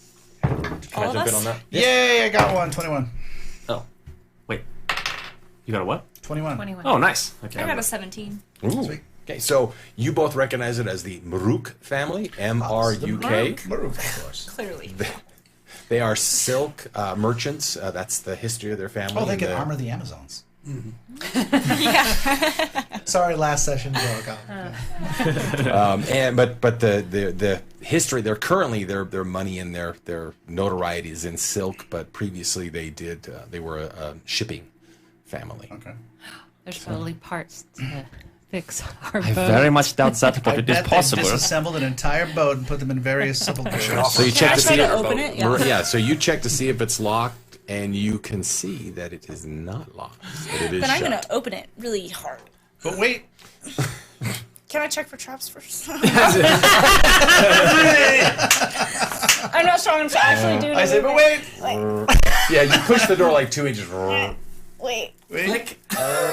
Can All I of jump in us? on that? Yay, I got one. 21. Oh. Wait. You got a what? 21. 21. Oh, nice. Okay. I got a 17. Ooh. Sweet. Okay, so you both recognize it as the Maruk family, M-R-U-K. Maruk, of course. Clearly. They are silk merchants. That's the history of their family. Oh, they and can the- armor the Amazons. Yeah. Sorry, last session joke. But the history, they're currently their money and their notoriety is in silk, but previously they were a shipping family. Okay. There's probably parts to fix our I boat. very much doubt that, but I it is bet possible. they disassembled an entire boat and put them in various sepulchres. So you check I to try see to open it? Yeah. Yeah, so you check to see if it's locked, and you can see that it is not locked. But it is Then I'm shut. going to open it really hard. But wait, Can I check for traps first? I'm not strong enough to actually do it. I say, but wait, Yeah, you push the door like 2 inches. Wait. wait.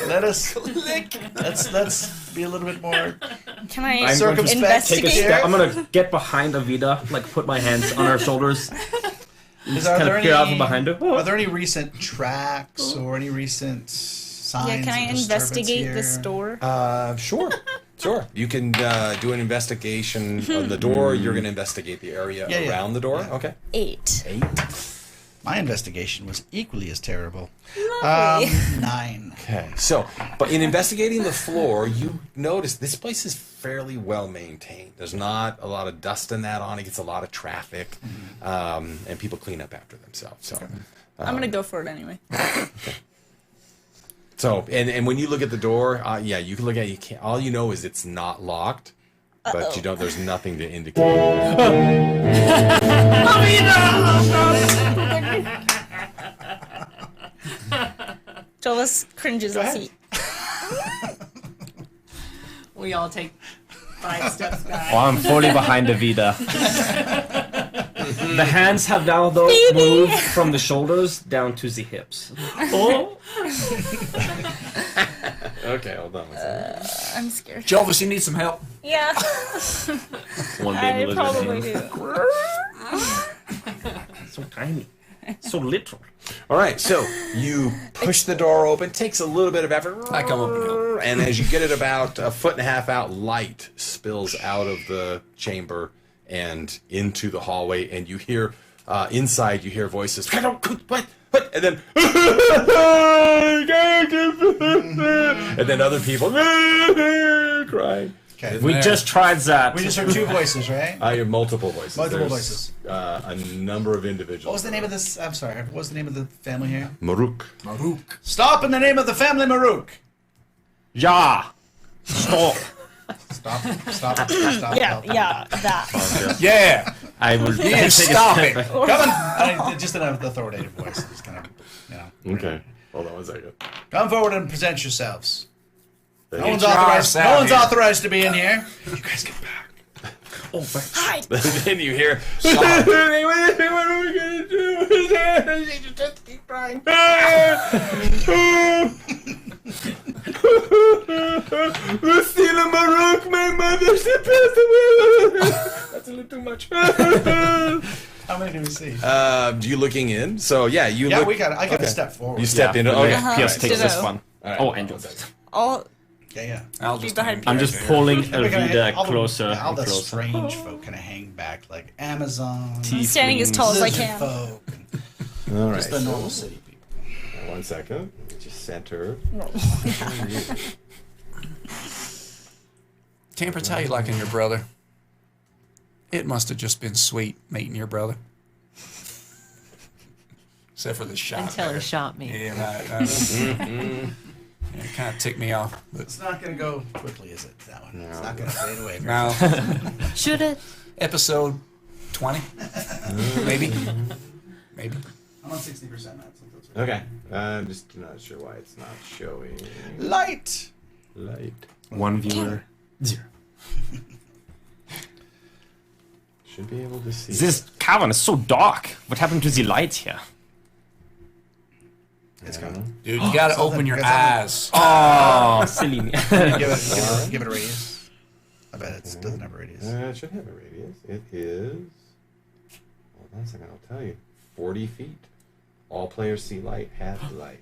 Let us. Let's be a little bit more. Can I I'm going to Circumspect. investigate? Take a step. I'm gonna get behind Avida, like put my hands on her shoulders, Are kind there of peer out from any? behind her. Are there any recent tracks or any recent signs? Yeah, can I of disturbance investigate here? this door? Sure. You can do an investigation on the door. You're going to investigate the area Yeah, yeah. around the door. Yeah. Okay. 8. 8. My investigation was equally as terrible. Lovely. 9. Okay. So, but in investigating the floor, you notice this place is fairly well maintained. There's not a lot of dust and that on it. Gets a lot of traffic, and people clean up after themselves. So, I'm going to go for it anyway. so and when you look at the door, yeah, you can look at it. You can't. All you know is it's not locked, but you don't. There's nothing to indicate. Jovis cringes a seat. We all take 5 steps back. Oh, I'm fully behind Avida. The hands have now though moved from the shoulders down to the hips. Oh. Okay, hold on one second. I'm scared. Jovis, you need some help. Yeah. One big I lizard probably hand. do. So tiny. So little. All right, so you push the door open. Takes a little bit of effort. I come up and help. And as you get it about 1.5 feet out, light spills out of the chamber and into the hallway. And you hear inside. You hear voices. What? And then and then other people crying. Okay. We just tried that. We just heard 2 voices, right? I hear multiple voices. Multiple There's, voices. A number of individuals. What was the name of this? I'm sorry. What was the name of the family here? Maruk. Stop in the name of the family Maruk. Ja. Stop. Stop. Yeah, yeah, that. Yeah. I will stop it. Come on. Just in an authoritative voice. Just kind of, Okay. Hold on one second. Come forward and present yourselves. No one's your authorized. arse No out one's here. authorized to be in here. You guys get back. Hide. Then you hear. Sorry. What are we gonna do? She just keep crying. Lucilla Maruk, my mother, she passed away. That's a little too much. How many do we see? You looking in? So yeah, you. Yeah, look, I got to step forward. You stepped in. Okay. Pierce Right. takes this Ditto. one. All right. Oh, Angel. All Yeah. I'll be just behind I'm Pierce. just pulling All Avida closer all and the closer. strange folk kind of hang back, like Amazon, I'm standing as tall as I lizard can. folk, All right. just the normal city people. One second. Just center. Can't tell you liking your brother. It must have just been sweet meeting your brother. Except for the shot. Until there. he shot me. Yeah, right. It kind of ticked me off. But It's not going to go quickly, is it? That one. It's not going to fade away. now, Should it? episode 20, maybe. Maybe. I'm on 60% now. So that's right. Okay. I'm just not sure why it's not showing. Light. One viewer. Zero. Should be able to see. This cavern is so dark. What happened to the light here? It's gone. Dude, you gotta open your eyes. Oh, silly me. Give it a radius. I bet it doesn't have a radius. It should have a radius. It is. Hold on a second. I'll tell you. 40 feet. All players see light. Have light.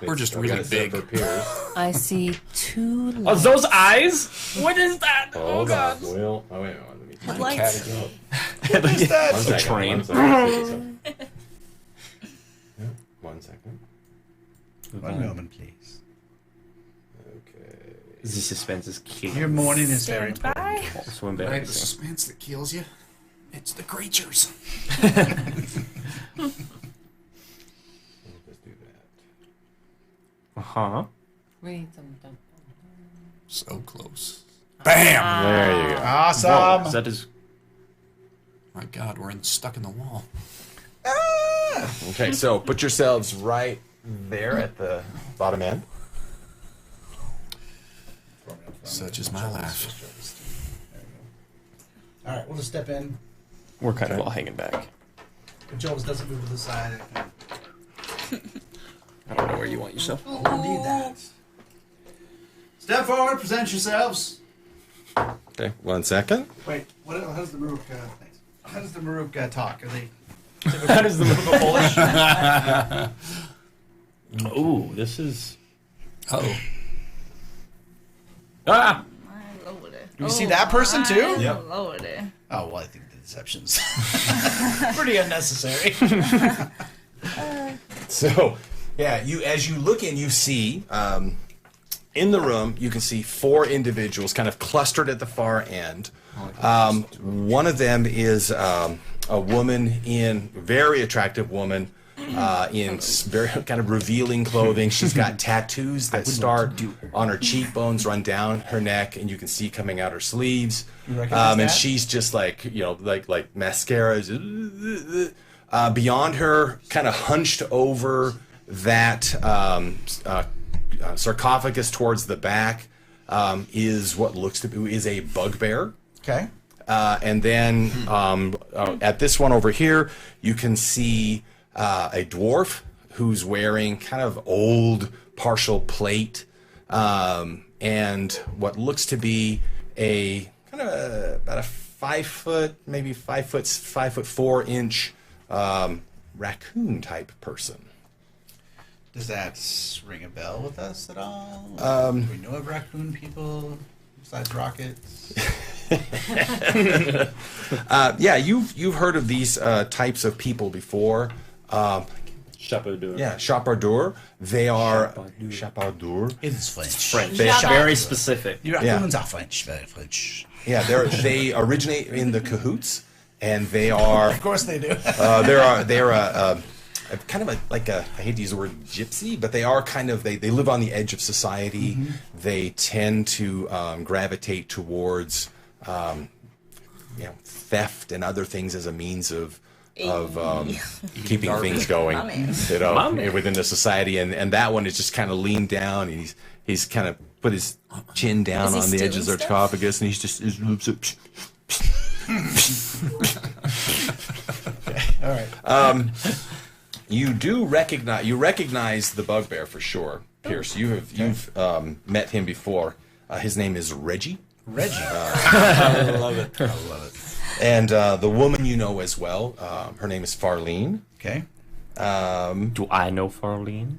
We're just I really gotta set big. for peers. I see 2 Oh, lights. those eyes? What is that? Hold on. Will. Oh wait. Let me. Lights. One A second. train. 1 second. Yeah, 1 second. One moment, please. Okay. The suspense is killing. Your morning is very Stand by. So Right, the embarrassing. suspense that kills you. It's the creatures. Let's do that. Uh-huh. Read some dumb. So close. Bam! There you go. Awesome. Whoa, that is... My God, we're stuck in the wall. Okay, so put yourselves right there at the bottom end. Such is my life. All right, we'll just step in. We're kind of all hanging back. If Joel's doesn't move to the side, I don't know where you want yourself. we'll need that. Step forward, present yourselves. Okay, 1 second. Wait, how does the Maruk? Thanks. How does the Maruk talk? Are they? How does the typical Polish? Oh, this is... Uh-oh. Ah! Do we see that person too? Yep. Lordy. Oh well, I think the deception's pretty unnecessary. So, yeah, as you look in, you see in the room, you can see 4 individuals kind of clustered at the far end. One of them is a woman very attractive woman in very kind of revealing clothing. She's got tattoos that start on her cheekbones, run down her neck, and you can see coming out her sleeves. And she's just like, like mascara. Beyond her, kind of hunched over that sarcophagus towards the back, is what looks to be a bugbear. Okay. And then at this one over here, you can see a dwarf who's wearing kind of old partial plate, and what looks to be a kind of about a 5 foot, maybe 5'4" raccoon type person. Does that ring a bell with us at all? Do we know of raccoon people besides rockets? Yeah, you've heard of these types of people before. Chapeau-d'oeuvre. Yeah, chapeau-d'oeuvre. They are chapeau-d'oeuvre. It's French. French. They- Very specific. The raccoons are French, very French. Yeah, they originate in the cahoots, and they are. Of course they do. They're a kind of I hate to use the word gypsy, but they are kind of they live on the edge of society. Mm-hmm. They tend to gravitate towards theft and other things as a means of keeping things going, within the society. And that one is just kind of leaned down, and he's kind of put his chin down on the edge of the sarcophagus, and he's just. All right. You do recognize the bugbear for sure, Pierce. You've met him before. His name is Reggie. Reggie. I love it. I love it. And the woman you know as well. Her name is Farlene. Okay. Do I know Farlene?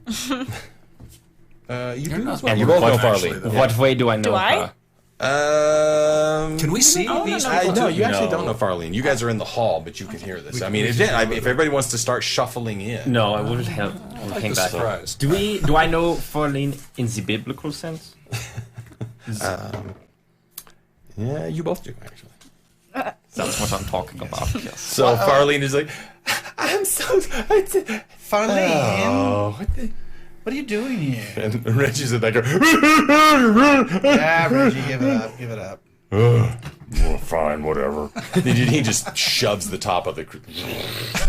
You do not as well. the You both know actually, Farlene. though. What way do I know Do I? her? Can we see these No, people? you actually No. don't know Farlene. You guys are in the hall, but you can hear this. I mean, if everybody wants to start shuffling in. No, I wouldn't have. Hang back. Surprise. Do I know Farlene in the biblical sense? Yeah, you both do actually. That's what I'm talking about. Yes. So Farlene is like, I'm so. Farlene, Oh, what are you doing here? and Reggie's like, Yeah, Reggie, give it up. Give it up. well, fine, whatever. He just shoves the top of the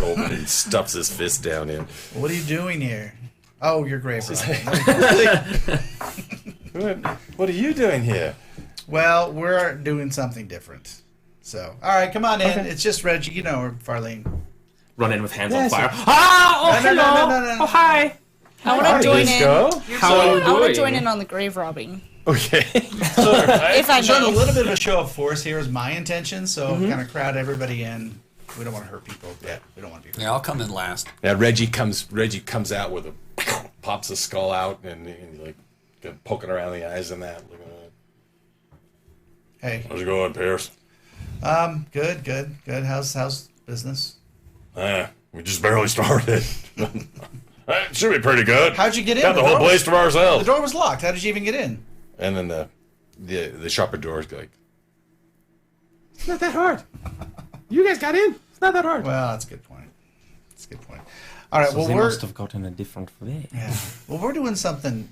open and stuffs his fist down in. What are you doing here? Oh, you're grave robbing. What are you doing here? Well, we're doing something different. So, all right, come on in. It's just Reggie, or Farlene. Run in with hands Yes. on fire. Ah! Oh, No, no, hello. no, no, no, no. Oh, hi. I want to join in. How are you I want to doing? join in on the grave robbing. Okay. If I Showing a may. little bit of a show of force here is my intention, so kind of crowd everybody in. We don't want to hurt people. Yeah, we don't want to be. Yeah, I'll come in last. Yeah, Reggie comes out with pops a skull out and like poking around the eyes and that. Looking at it. Hey, How's it going, Pierce? good. How's business? We just barely started. It should be pretty good. How'd you get in? Got the whole place to The ourselves. door was locked. How did you even get in? And then the shopper doors go like, it's not that hard. You guys got in. It's not that hard. Well, that's a good point. All right. So Well, they we're must have gotten a different way. yeah. Well, we're doing something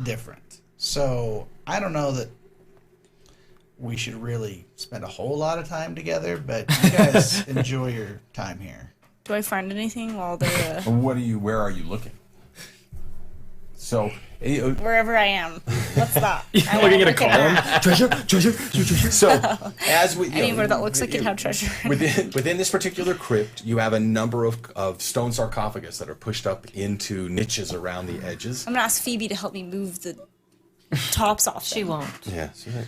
different. So I don't know that we should really spend a whole lot of time together, but you guys enjoy your time here. Do I find anything while they're Where are you looking? So, wherever I am? What's that? I Looking at a look column. Treasure. so as we Anywhere that looks like it had treasure. within this particular crypt, you have a number of stone sarcophagus that are pushed up into niches around the edges. I'm gonna ask Phoebe to help me move the tops off. She them. won't. Yeah. So that,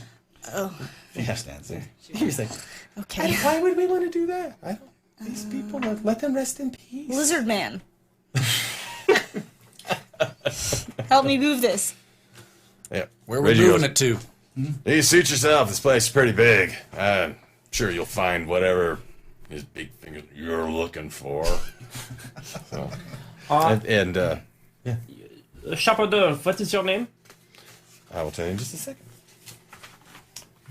Oh, Yeah, stands there. he's like, okay. why would we want to do that? I don't. These people, let them rest in peace. Lizard man. Help me move this. Yeah. Where are we Reggie moving goes, it to? You suit yourself. This place is pretty big. I'm sure you'll find whatever his big finger you're looking for. So, Chapeau-d'oeuvre, what is your name? I will tell you in just a second.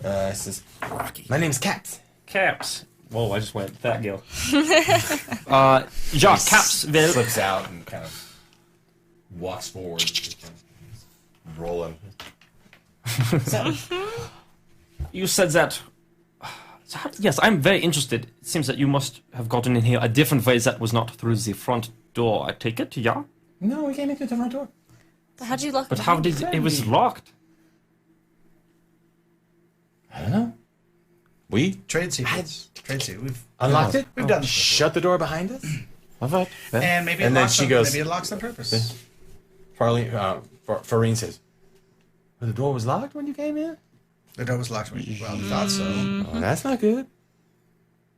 It says, my name's Caps. Caps. Whoa, I just went Fat Gil. Ja, Caps will... Slips out and kind of walks forward, rolling. You said that... Yes, I'm very interested. It seems that you must have gotten in here a different way that was not through the front door. I take it, yeah? No, we came in through the front door. But how'd you lock But how did... It was locked. I don't know. We Trade secrets. Trade secrets. We've unlocked it. We've done this before. Shut the door behind us. And maybe it locks maybe it locks on purpose. Farine says, well, the door was locked when you came in? The door was locked when we thought so. Oh, that's not good.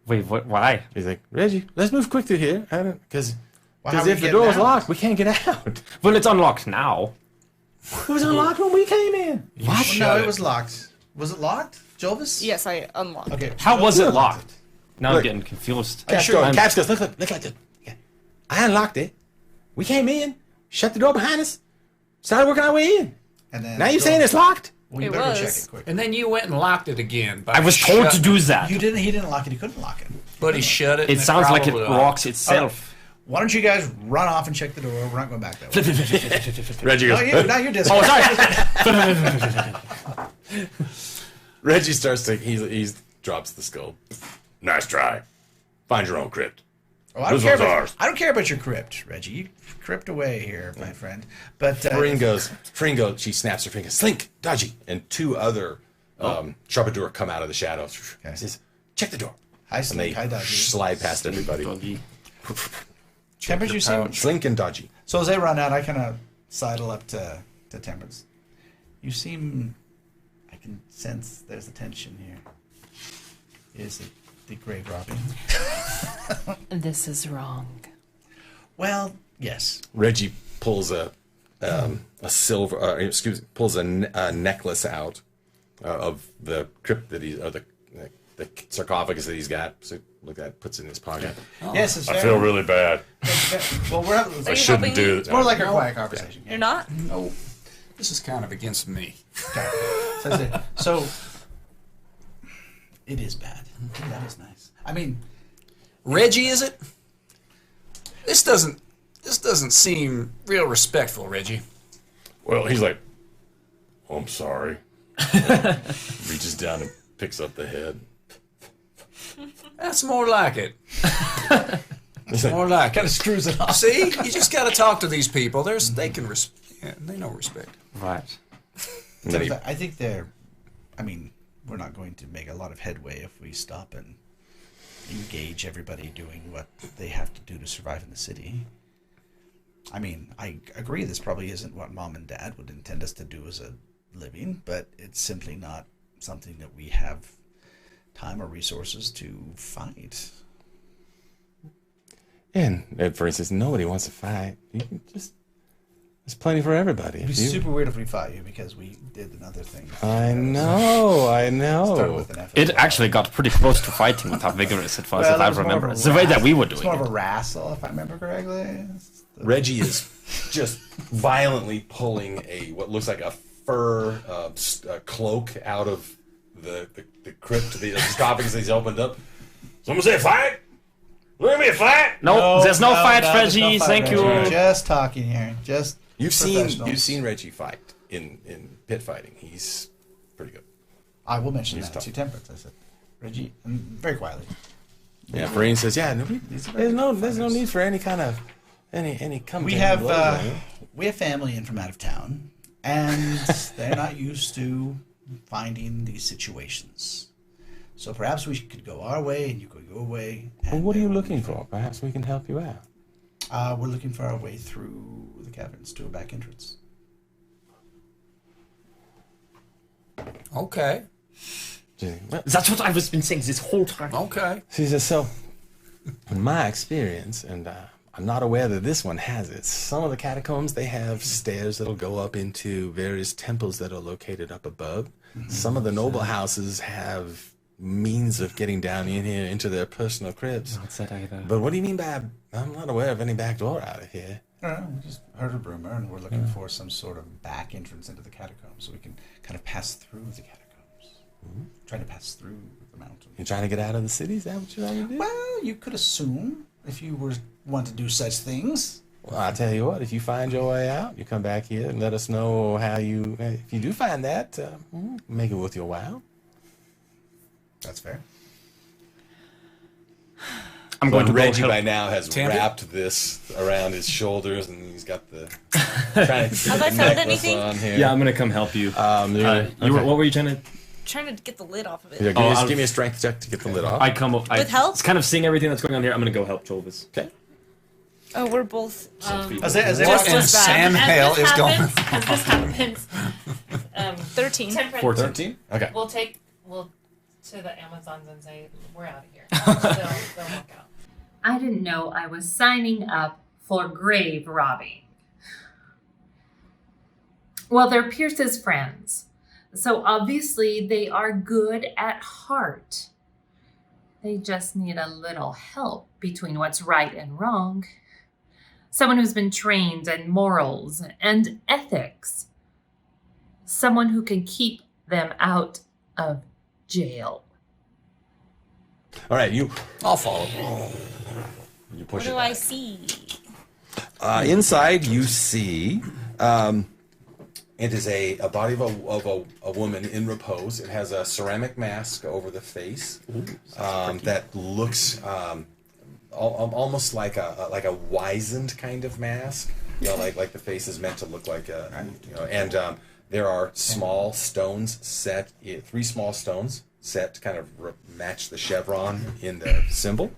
Wait, what? Why? He's like, Reggie, let's move quick through here. Because Well, how we if the get door was out? locked, we can't get out. Well, it's unlocked now. It was unlocked when we came in. Well, no, it was locked. Was it locked, Jovis? Yes, I unlocked. Okay. How was it Look. locked? Now I'm Look. getting confused. Caps goes, look like this. Yeah. I unlocked it. We came in, shut the door behind us, started working our way in. And then Now you're saying it's locked? Well, you It better was. check it quick. And then you went and locked it again. I was told to do that. You didn't. He didn't lock it. He couldn't lock it. But he shut it. It and sounds like it probably locks itself. Why don't you guys run off and check the door? We're not going back that way. Reggie goes, Not you, Oh, sorry. Reggie starts to, he drops the skull. Nice try. Find your own crypt. Oh, I don't This care one's about, ours. I don't care about your crypt, Reggie. You crypt away here, my friend. But Farine goes, she snaps her finger, slink, dodgy. And two other troubadour come out of the shadows. Okay. Says, check the door. Hi, And Slink. they Hi, Dodgy. slide past everybody. Doggy. Temperance, you seem... Slink and dodgy. So as they run out, I kind of sidle up to Temperance. You seem... I can sense there's a tension here. Is it the grave robbing? This is wrong. Well, yes. Reggie pulls a silver, pulls a necklace out of the crypt that he's, or the sarcophagus that he's got. So look at, puts it in his pocket. Oh. Yes, it's I very- feel really bad. Well, we're having... Are you helping me? It's more like a quiet conversation. You're not? No, this is kind of against me. So, it is bad. That is nice. I mean, Reggie, is it? This doesn't seem real respectful, Reggie. Well, he's like, oh, I'm sorry. Reaches down and picks up the head. That's more like it. It's more like kind it. of screws it off. See, you just got to talk to these people. They know respect. Right. And then he, I think I mean, we're not going to make a lot of headway if we stop and engage everybody doing what they have to do to survive in the city. I mean, I agree this probably isn't what Mom and Dad would intend us to do as a living, but it's simply not something that we have time or resources to fight. and for instance, nobody wants to fight. You can just, there's plenty for everybody. It'd be super weird if we fought you because we did another thing. I know. Started with an F. It actually got pretty close to fighting with how vigorous it was, if I remember. It's the way that we were doing It's more of it. a wrestle, if I remember correctly. Reggie is just violently pulling what looks like a fur cloak out of the crypt, the sarcophagus he's opened up. Someone say fight! Look at me, fight! No, there's no fight, there's Reggie. no fight, Thank you. Reggie. Just talking here. Just You've professionals. seen Reggie fight in pit fighting. He's pretty good. I will mention He's that tough. to Temperance. I said, Reggie, and very quietly. Yeah, Farine says, yeah, there's no need for any kind of any come. We have family in from out of town, and they're not used to finding these situations. So perhaps we could go our way, and you could go your way. Well, what are you looking for? Perhaps we can help you out. We're looking for our way through the caverns to a back entrance. Okay. That's what I've been saying this whole time. Okay. She says, so, in my experience, and I'm not aware that this one has it, some of the catacombs, they have stairs that'll go up into various temples that are located up above. Some of the noble houses have means of getting down in here into their personal crypts. What's that either? But what do you mean by, I'm not aware of any back door out of here? I don't know, we just heard a rumor, and we're looking for some sort of back entrance into the catacombs so we can kind of pass through the catacombs. Trying to pass through the mountain. You trying to get out of the city? Is that what you're trying to do? Well, you could assume if you want to do such things. Well, I'll tell you what, if you find your way out, you come back here and let us know how you, if you do find that, make it worth your while. That's fair. I'm going to Reggie go help. by now has wrapped this around his shoulders and he's got the trying to Have I found anything? on here. Yeah, I'm going to come help you. What were you trying to... Trying to get the lid off of it. Yeah, give me a strength check to get the lid off. I come up... With help? It's kind of seeing everything that's going on here. I'm going to go help Jovis. Okay. Oh, we're both... As they What in Sam Hale is going on? As this happens, 13. Temperance 13? Okay. We'll to the Amazons and say, we're out of here. They'll walk out. I didn't know I was signing up for grave robbing. Well, they're Pierce's friends, so obviously they are good at heart. They just need a little help between what's right and wrong. Someone who's been trained in morals and ethics. Someone who can keep them out of jail. All right, I'll follow. You push What it do I back. see? Inside, you see it is a body of a woman in repose. It has a ceramic mask over the face that looks almost like a wizened kind of mask. You know, like the face is meant to look like a. You know, and there are small stones set. 3 small stones set to kind of match the chevron in the symbol.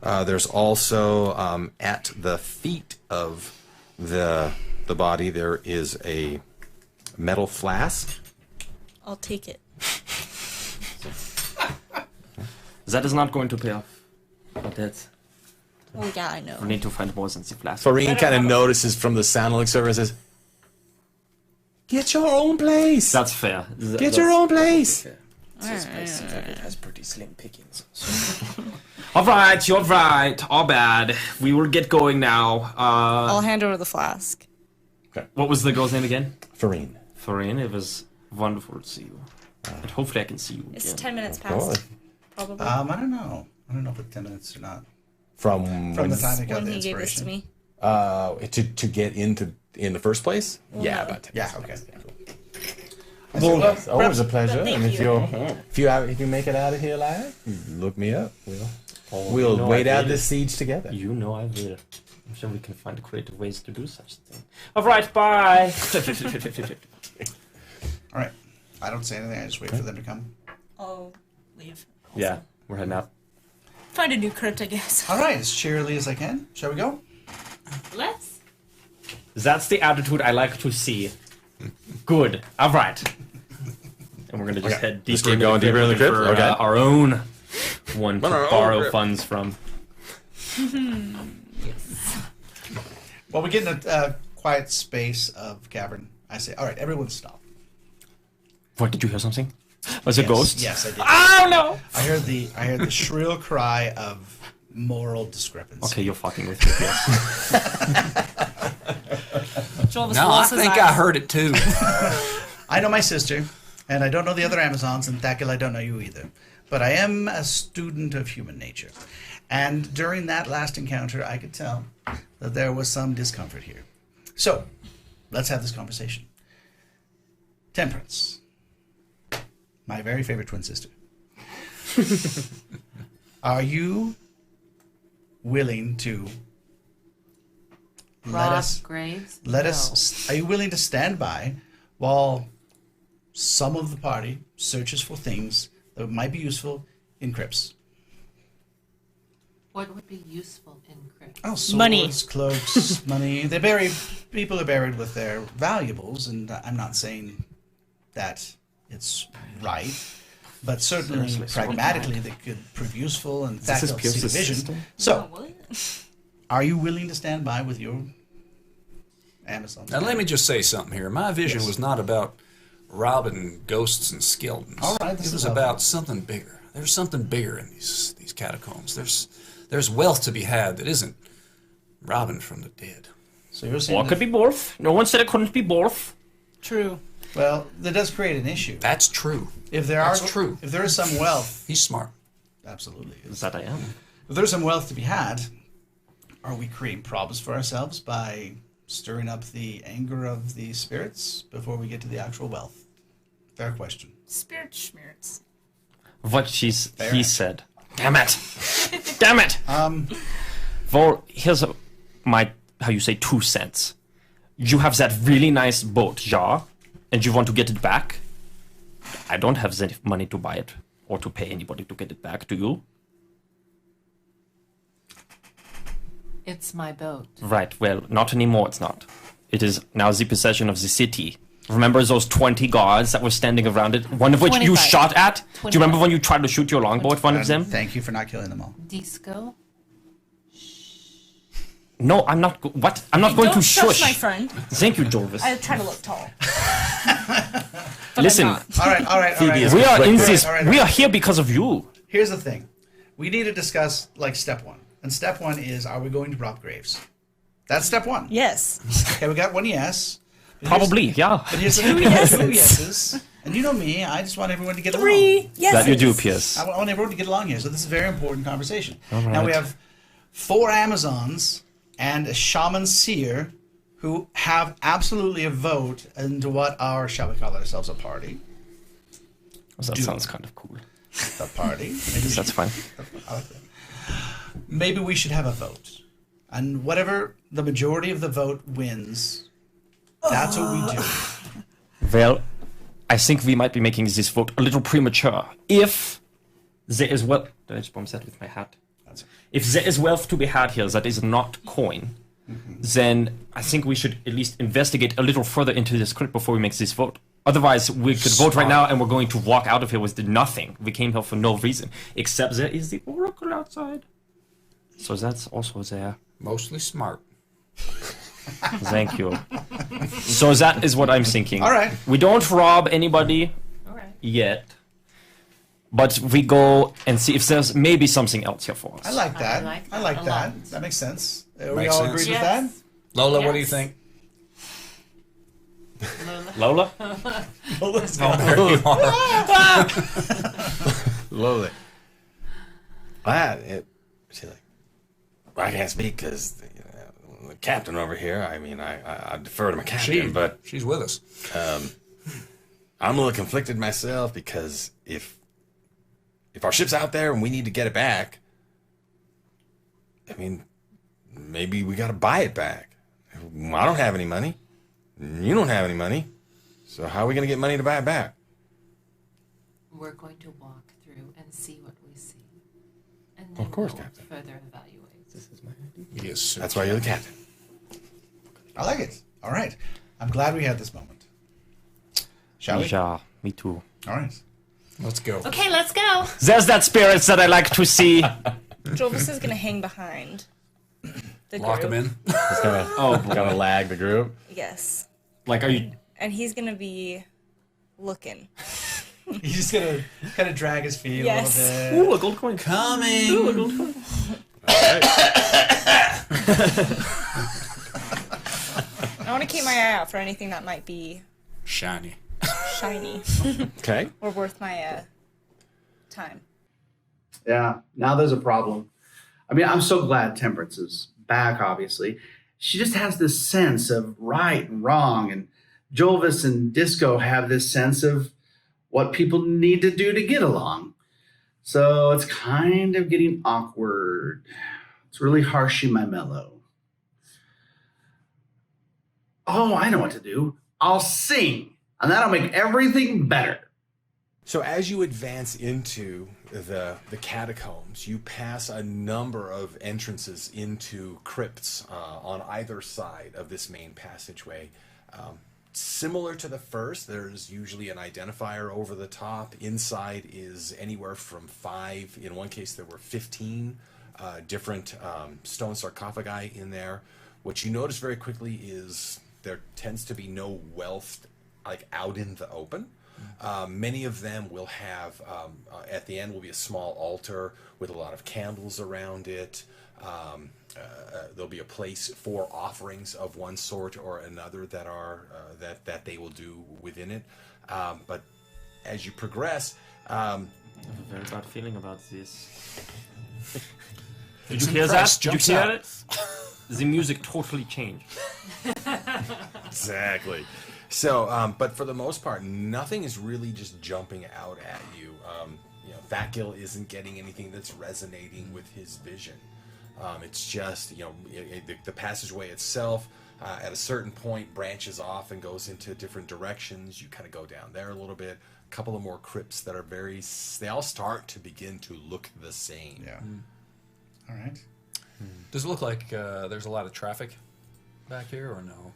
There's also at the feet of the body there is a metal flask. I'll take it. That is not going to pay off. But that's... Oh, yeah, I know. We need to find more than the flask. Farine kind of notices from the sound elixir and says, "Get your own place. That's fair. Get your own place." This place seems like it has pretty slim pickings. All right, you're right. All bad. We will get going now. I'll hand over the flask. What was the girl's name again? Farine. Farine, it was wonderful to see you. And hopefully I can see you again. It's 10 minutes past. Probably. I don't know. I don't know if it's 10 minutes or not. From the time he got when the he gave this inspiration. to me. To get in the first place. Well, Yeah, no. about 10 Yeah, minutes. okay. Well, it's always a pleasure. Thank And you. if you make it out of here alive, look me up. Oh, We'll you know wait I out will. this siege together. You know I will. I'm sure we can find creative ways to do such a thing. All right, bye. All right. I don't say anything. I just wait for them to come. I'll leave. Yeah, we're heading out. Find a new crypt, I guess. All right, as cheerily as I can. Shall we go? Let's. That's the attitude I like to see. Good. All right. And we're gonna just head Just deeper keep going deeper in the crypt? for Okay. our own one to On our own borrow crypt. funds from. Well, we get in a quiet space of cavern. I say, all right, everyone stop. What, did you hear something? Was it Yes, ghosts? Yes, I did. Oh no! I heard the shrill cry of moral discrepancy. Okay, you're fucking with me. Yes. Joel was No, I think I heard it too. I know my sister, and I don't know the other Amazons, and Thakil, I don't know you either. But I am a student of human nature. And during that last encounter, I could tell that there was some discomfort here. So, let's have this conversation. Temperance, my very favorite twin sister. Are you willing to Rob Graves? let No. us? Are you willing to stand by while some of the party searches for things that might be useful in crypts? What would be useful in crypts? Oh, swords, Money. cloaks, money. They bury people are buried with their valuables, and I'm not saying that it's right, but certainly pragmatically they could prove useful and This is tactile Pierce's supervision. sister? So, What? are you willing to stand by with your Amazon? Now, let me just say something here. My vision Yes. was not about robbing ghosts and skeletons. All right, this it is was helpful. about something bigger. There's something bigger in these catacombs. There's wealth to be had that isn't robbing from the dead. So you're saying Well, it could be both. No one said it couldn't be both. True. Well, that does create an issue. That's true. If there true. If there is some wealth, He's smart. absolutely. That I am. If there's some wealth to be had, are we creating problems for ourselves by stirring up the anger of the spirits before we get to the actual wealth? Fair question. Spirit schmirts. What he said. Damn it! Damn it! Well, here's my, how you say, 2 cents. You have that really nice boat jar, and you want to get it back. I don't have the money to buy it, or to pay anybody to get it back. Do you? It's my boat. Right, well, not anymore, it's not. It is now the possession of the city. Remember those 20 guards that were standing around it? One of which 25. you shot at? Do 25. you remember when you tried to shoot your longbow at one of them? Thank you for not killing them all. Disco. No, I'm not. What? I'm not going to Don't shush, shush. my friend. Thank you, Jorvis. I try to look tall. Listen, All right. we are in this. All right. We are here because of you. Here's the thing. We need to discuss, like, step one. And step one is, are we going to rob graves? That's step one. Yes. Okay, we got one yes. But Probably, yeah. But here's the Two thing. yeses. 2 yeses. And you know me, I just want everyone to get 3 along. yes. That you do, Pierce. I want everyone to get along here. So this is a very important conversation. All Now we right. have 4 Amazons and a shaman seer who have absolutely a vote into what our, shall we call ourselves, a party? That sounds kind of cool. A party. Maybe That's fine. I like that. Maybe we should have a vote. And whatever the majority of the vote wins, that's what we do. Well, I think we might be making this vote a little premature. If there is wealth, did I just bomb that with my hat? That's it. If there is wealth to be had here that is not coin, then I think we should at least investigate a little further into this crypt before we make this vote. Otherwise, we could vote right now and we're going to walk out of here with nothing. We came here for no reason, except there is the oracle outside. So that's also there. Mostly smart. Thank you. So that is what I'm thinking. All right. We don't rob anybody All right. yet, but we go and see if there's maybe something else here for us. I like that. I like that a that. lot. That makes sense. Are we Makes all sense. agreed Yes. with that? Lola, what do you Yes. think? Lola? Well, let's go. Oh, there you are. Lowly. She's like, well, I can't speak because the captain over here. I mean, I defer to my captain, but She's with us. I'm a little conflicted myself because if our ship's out there and we need to get it back, I mean, maybe we got to buy it back. I don't have any money. You don't have any money. So how are we going to get money to buy it back? We're going to walk through and see what we see. And then Of course, we'll Captain. further evaluate. This is my idea. Yes, sir. That's why you're the captain. I like it. All right. I'm glad we had this moment. Shall we? Yeah, me too. All right. Let's go. Okay, let's go. There's that spirits that I like to see. Jovis is gonna hang behind the Lock him group. in. It's gonna lag the group. Yes. Like, are you... And he's gonna be looking. He's just going to kind of drag his feet Yes. a little bit. Ooh, a gold coin. Coming. Ooh, a gold coin. I want to keep my eye out for anything that might be Shiny. shiny Okay. or worth my time. Yeah, now there's a problem. I mean, I'm so glad Temperance is back, obviously. She just has this sense of right and wrong, and Jolvis and Disco have this sense of what people need to do to get along. So it's kind of getting awkward. It's really harshy my mellow. Oh, I know what to do. I'll sing, and that'll make everything better. So as you advance into the catacombs, you pass a number of entrances into crypts on either side of this main passageway. Similar to the first, there's usually an identifier over the top. Inside is anywhere from 5. In one case, there were 15 different stone sarcophagi in there. What you notice very quickly is there tends to be no wealth like out in the open. Many of them will have, at the end will be a small altar with a lot of candles around it. there'll be a place for offerings of one sort or another that are that they will do within it. But as you progress, I have a very bad feeling about this. Did It's you hear impressed, that? Did you jumps hear out. it? The music totally changed. exactly. So, but for the most part, nothing is really just jumping out at you. Fat Gill isn't getting anything that's resonating with his vision. It's just, the passageway itself, at a certain point, branches off and goes into different directions. You kind of go down there a little bit. A couple of more crypts that are they all start to begin to look the same. Yeah. All right. Does it look like there's a lot of traffic back here, or no?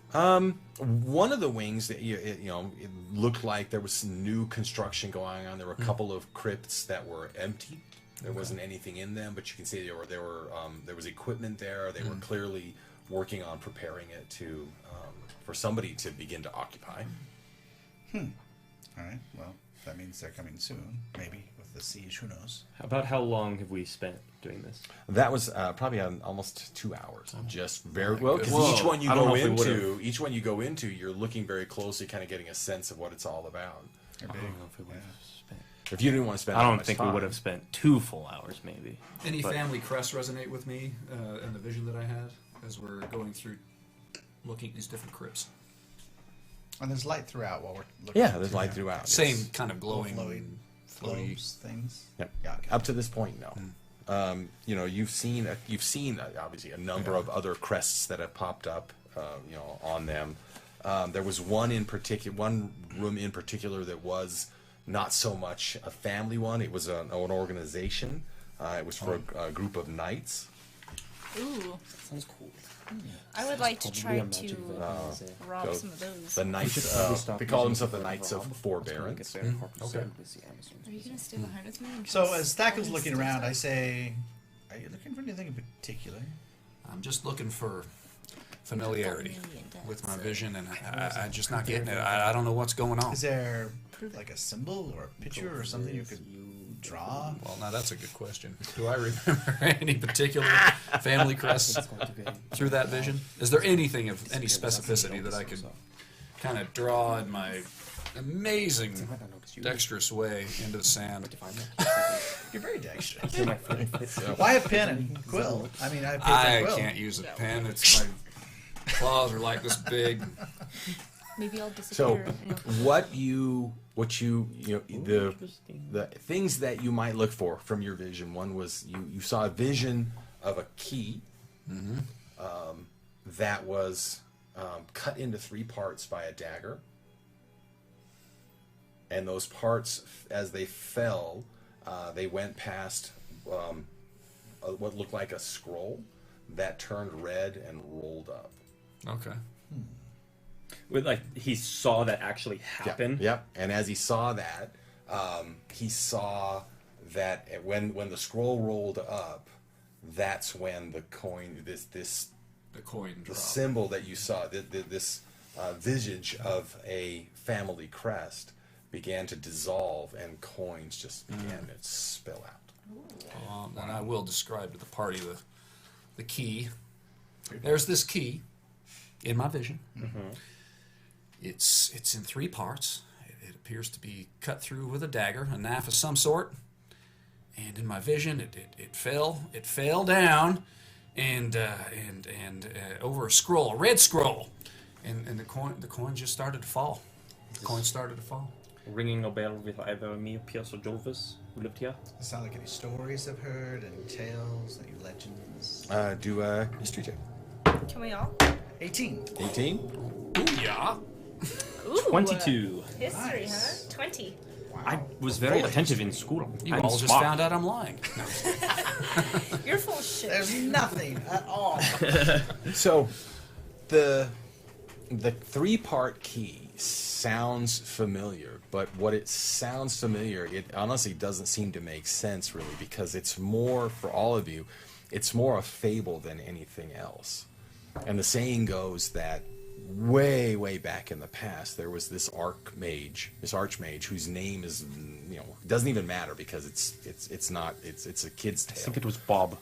One of the wings that it looked like there was some new construction going on. There were a couple of crypts that were empty. There wasn't anything in them, but you can see there was equipment there. They were clearly working on preparing it to for somebody to begin to occupy. All right. Well, that means they're coming soon. Maybe with the siege. Who knows? About how long have we spent doing this? That was probably almost 2 hours. Just very well, because goodness. each one you I don't go know if we into, you're looking very closely, kind of getting a sense of what it's all about. I don't know if we would have spent. If you didn't want to spend, I that don't much think time, we would have spent 2 full hours, maybe. Any But- family crests resonate with me and the vision that I had as we're going through looking at these different crypts? And there's light throughout while we're looking. Yeah, there's light throughout. Same Yes. kind of glowing, floaty. Globes, things. Yep. Yeah. Okay. Up to this point, no. You've seen obviously a number of other crests that have popped up, on them. There was one room in particular that was not so much a family one. It was an organization. It was for a group of knights. Ooh, Sounds cool. I would like to try Probably a to magic weapon. rob So some of those. The knights, they call themselves the Knights of Forbearance. Okay. Are you gonna stay behind with me? and So just as Thackel's find looking stuff? around, I say, "Are you looking for anything in particular?" I'm just looking for familiarity with my vision, and I'm just not getting it. I don't know what's going on. Is there like a symbol or a picture or something you could draw? Well, now that's a good question. Do I remember any particular family crests through that vision? Is there anything of any specificity that I could kind of draw in my amazing dexterous way into the sand? You're very dexterous. Why a pen and quill? I mean, I have paper I and quill. can't use a pen. It's my claws are like this big. Maybe I'll So, disappear. the things that you might look for from your vision. One was you saw a vision of a key that was cut into 3 parts by a dagger, and those parts, as they fell, they went past what looked like a scroll that turned red and rolled up. Okay. With he saw that actually happen. Yep. And as he saw that, he saw that when the scroll rolled up, that's when the coin, The coin the drop. symbol that you saw, this visage of a family crest began to dissolve, and coins just began to spill out. And I will describe to the party the key. There's this key in my vision. It's in 3 parts. It appears to be cut through with a dagger, a knife of some sort. And in my vision, it fell down, and over a scroll, a red scroll, and the coin just started to fall. The coin started to fall. Ringing a bell with either me, Pierce, or Jolvis, who lived here. Does it sound like any stories I've heard, any tales, any legends? Do a history check. Can we all? 18. 18. Yeah. Ooh, 22. History, Nice. huh? 20. I was very attentive in school. You I'm all just smart. found out I'm lying. No. You're full of shit. There's nothing at all. So, the 3-part key sounds familiar, but what it sounds familiar, it honestly doesn't seem to make sense really, because it's more, for all of you, it's more a fable than anything else. And the saying goes that way back in the past, there was this archmage whose name is, doesn't even matter, because it's a kid's I tale. think it was Bob.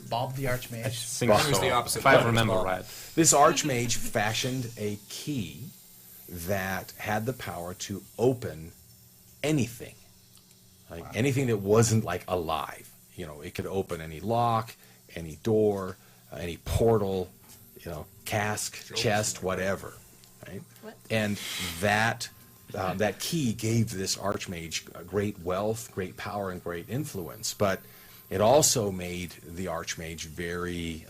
Bob the Archmage. I think Bob so. was the opposite. If I remember right. This Archmage fashioned a key that had the power to open anything. Like anything that wasn't like alive. You know, it could open any lock, any door, any portal, you know, cask, chest, whatever. Right? And that key gave this Archmage great wealth, great power, and great influence. But it also made the Archmage very,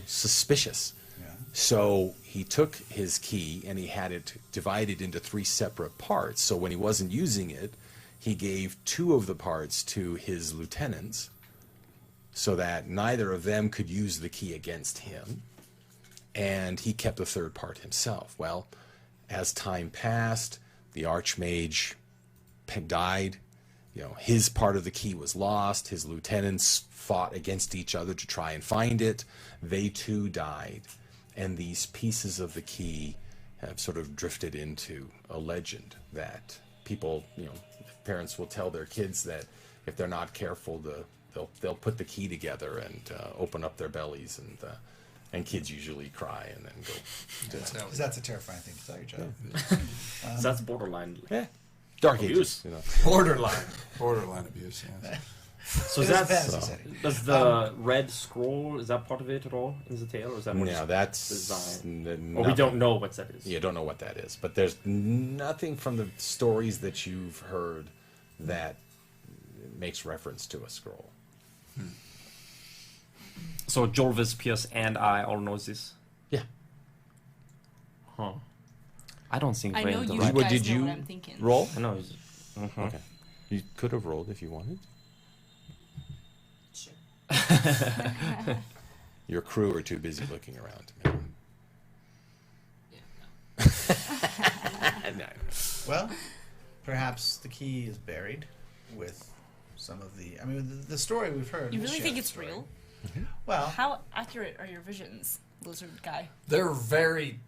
suspicious. Yeah. So he took his key and he had it divided into 3 separate parts. So when he wasn't using it, he gave 2 of the parts to his lieutenants so that neither of them could use the key against him. And he kept the 3rd part himself. Well, as time passed, the Archmage died. You know, his part of the key was lost. His lieutenants fought against each other to try and find it. They too died. And these pieces of the key have sort of drifted into a legend that people, parents will tell their kids that if they're not careful, they'll put the key together and open up their bellies, and kids usually cry and then go. Because that's a terrifying thing to tell your child. That's borderline. Yeah. Dark Abuse. Ages. Borderline abuse. Yeah. So It is a that's fantasy setting. does the red scroll, is that part of it at all in the tale, or is that more No, just that's design? Or we don't know what that is. You don't know what that is, but there's nothing from the stories that you've heard that makes reference to a scroll. So Jorvis, Pierce, and I all know this. Yeah. Huh. I don't think I we're know in the you right. What guys did know you what I'm thinking. roll? I know. Okay. You could have rolled if you wanted. Your crew are too busy looking around. No. Well, perhaps the key is buried with some of the. I mean, the story we've heard. You we'll really share think the it's story. real? Well, How accurate are your visions, lizard guy? They're very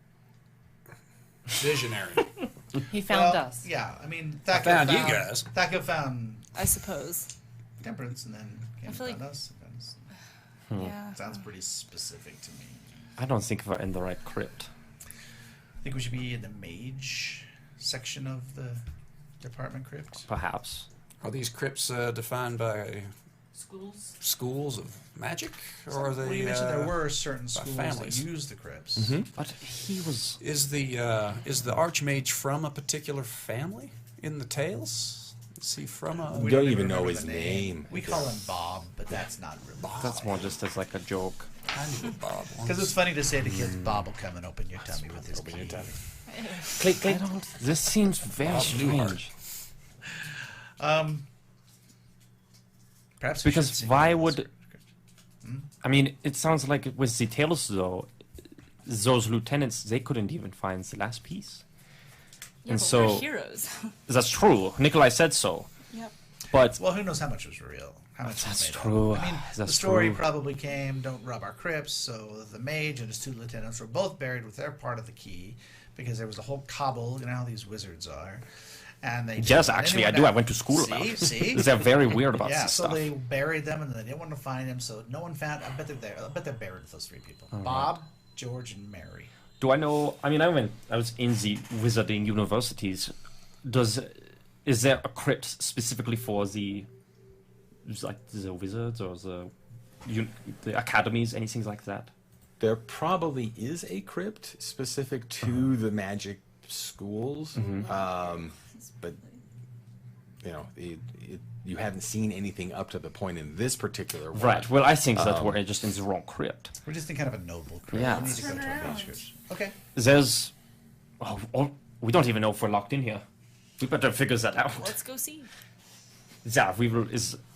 visionary. He found well, us. Yeah, I mean, I Thaco found you guys. Thaco found I suppose. Temperance, and then came feel and like- found us. Yeah. Sounds pretty specific to me. I don't think we're in the right crypt. I think we should be in the mage section of the department crypt. Perhaps. Are these crypts defined by Schools. schools of magic, or are they? Well, you mentioned there were certain by schools families? that used the crypts. But he was. Is the Archmage from a particular family in the tales? Is he from a? We don't even remember know the his name. We call him Bob, but that's not really Bob. That's more just as like a joke. I knew Bob. Because it's funny to say to kids, Bob will come and open your tummy with his key. Click, click. This seems very strange. Perhaps we Because should sing why about would? this. I mean, it sounds like with the tales though, those lieutenants they couldn't even find the last piece. Yeah, And but so- we're heroes. That's true. Nikolai said so. Yep. But Well, who knows how much was real? How much was That's made up? true. I mean, the That's story true. probably came, don't rob our crypts, so the mage and his 2 lieutenants were both buried with their part of the key because there was a whole cobble, you know how these wizards are. And they yes, didn't want actually, I anyone do. I to- went to school see, about it. See? They're very weird about Yeah, this so stuff. they buried them and they didn't want to find them, so no one found. I bet they're there. I bet they're buried with those 3 people: Bob, George, and Mary. Do I know? I mean, I was in the wizarding universities. Is there a crypt specifically for the wizards or the academies, anything like that? There probably is a crypt specific to the magic schools, but you haven't seen anything up to the point in this particular one. Right. Well, I think that we're just in the wrong crypt. We're just in kind of a noble crypt. Yeah. We need to go to a mage crypt. Okay. There's. We don't even know if we're locked in here. We better figure that out. Let's go see. Yeah, we will.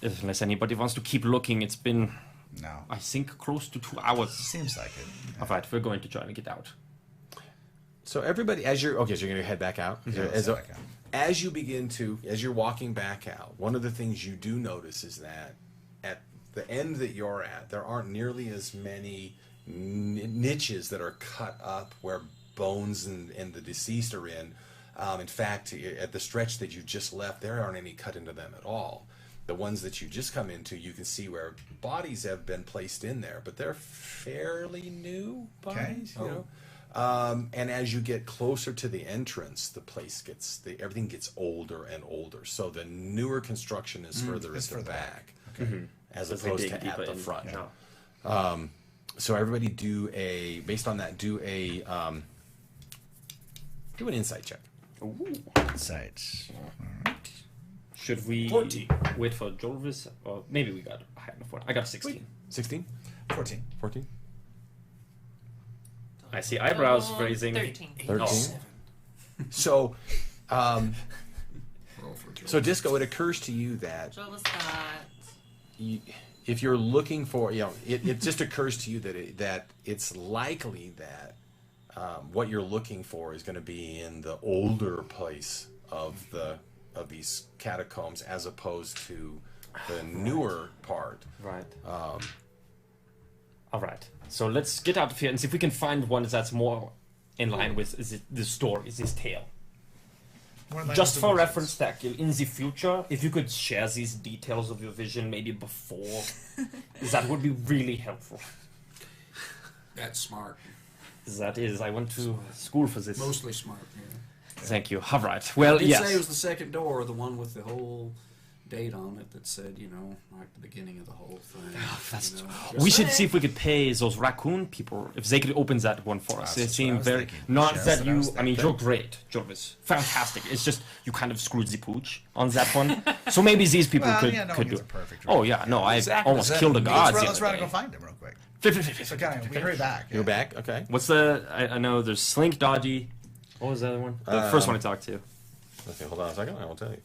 Unless anybody wants to keep looking, it's been, No. I think, close to 2 hours. Seems like it. All right, we're going to try to get out. So everybody, so you're going to head back out. let's head back out. As you're walking back out, one of the things you do notice is that at the end that you're at, there aren't nearly as many niches that are cut up where bones and the deceased are in. In fact, at the stretch that you just left, there aren't any cut into them at all. the ones that you just come into, you can see where bodies have been placed in there, but they're fairly new bodies. You know. And as you get closer to the entrance, the place everything gets older and older. So the newer construction is further at the back, as opposed to at the front. Yeah. So everybody do an insight check. Ooh. Insight. All right. Should we 14. wait for Jorvis? Or maybe we got high enough for it. I got 16. 16? 14. 14? I see eyebrows raising. 13. 13? So, so Disco, it occurs to you that Joel's got... if you're looking for, it just occurs to you that it's likely that what you're looking for is going to be in the older place of these catacombs, as opposed to the newer part. Right. All right. So let's get out of here and see if we can find one that's more in line with the story, this tale. Just for reference, Thakil, in the future, if you could share these details of your vision maybe before, that would be really helpful. That's smart. That is, I went to school for this. Mostly smart, yeah. Thank you. All right. Well, I did yes. say it was the second door, the one with the whole date on it that said, like the beginning of the whole thing. We should see if we could pay those raccoon people if they could open that one for us. They seem very not that you. I mean, you're great, Jorvis. Fantastic. It's just you kind of screwed the pooch on that one. So maybe these people could do it. Oh yeah, no, I almost killed a god. Let's run and go find him real quick. So we hurry back. You're back. Okay. What's the? I know there's Slink, Dodgy. What was the other one? The first one I talked to. Okay, hold on a second. I will tell you.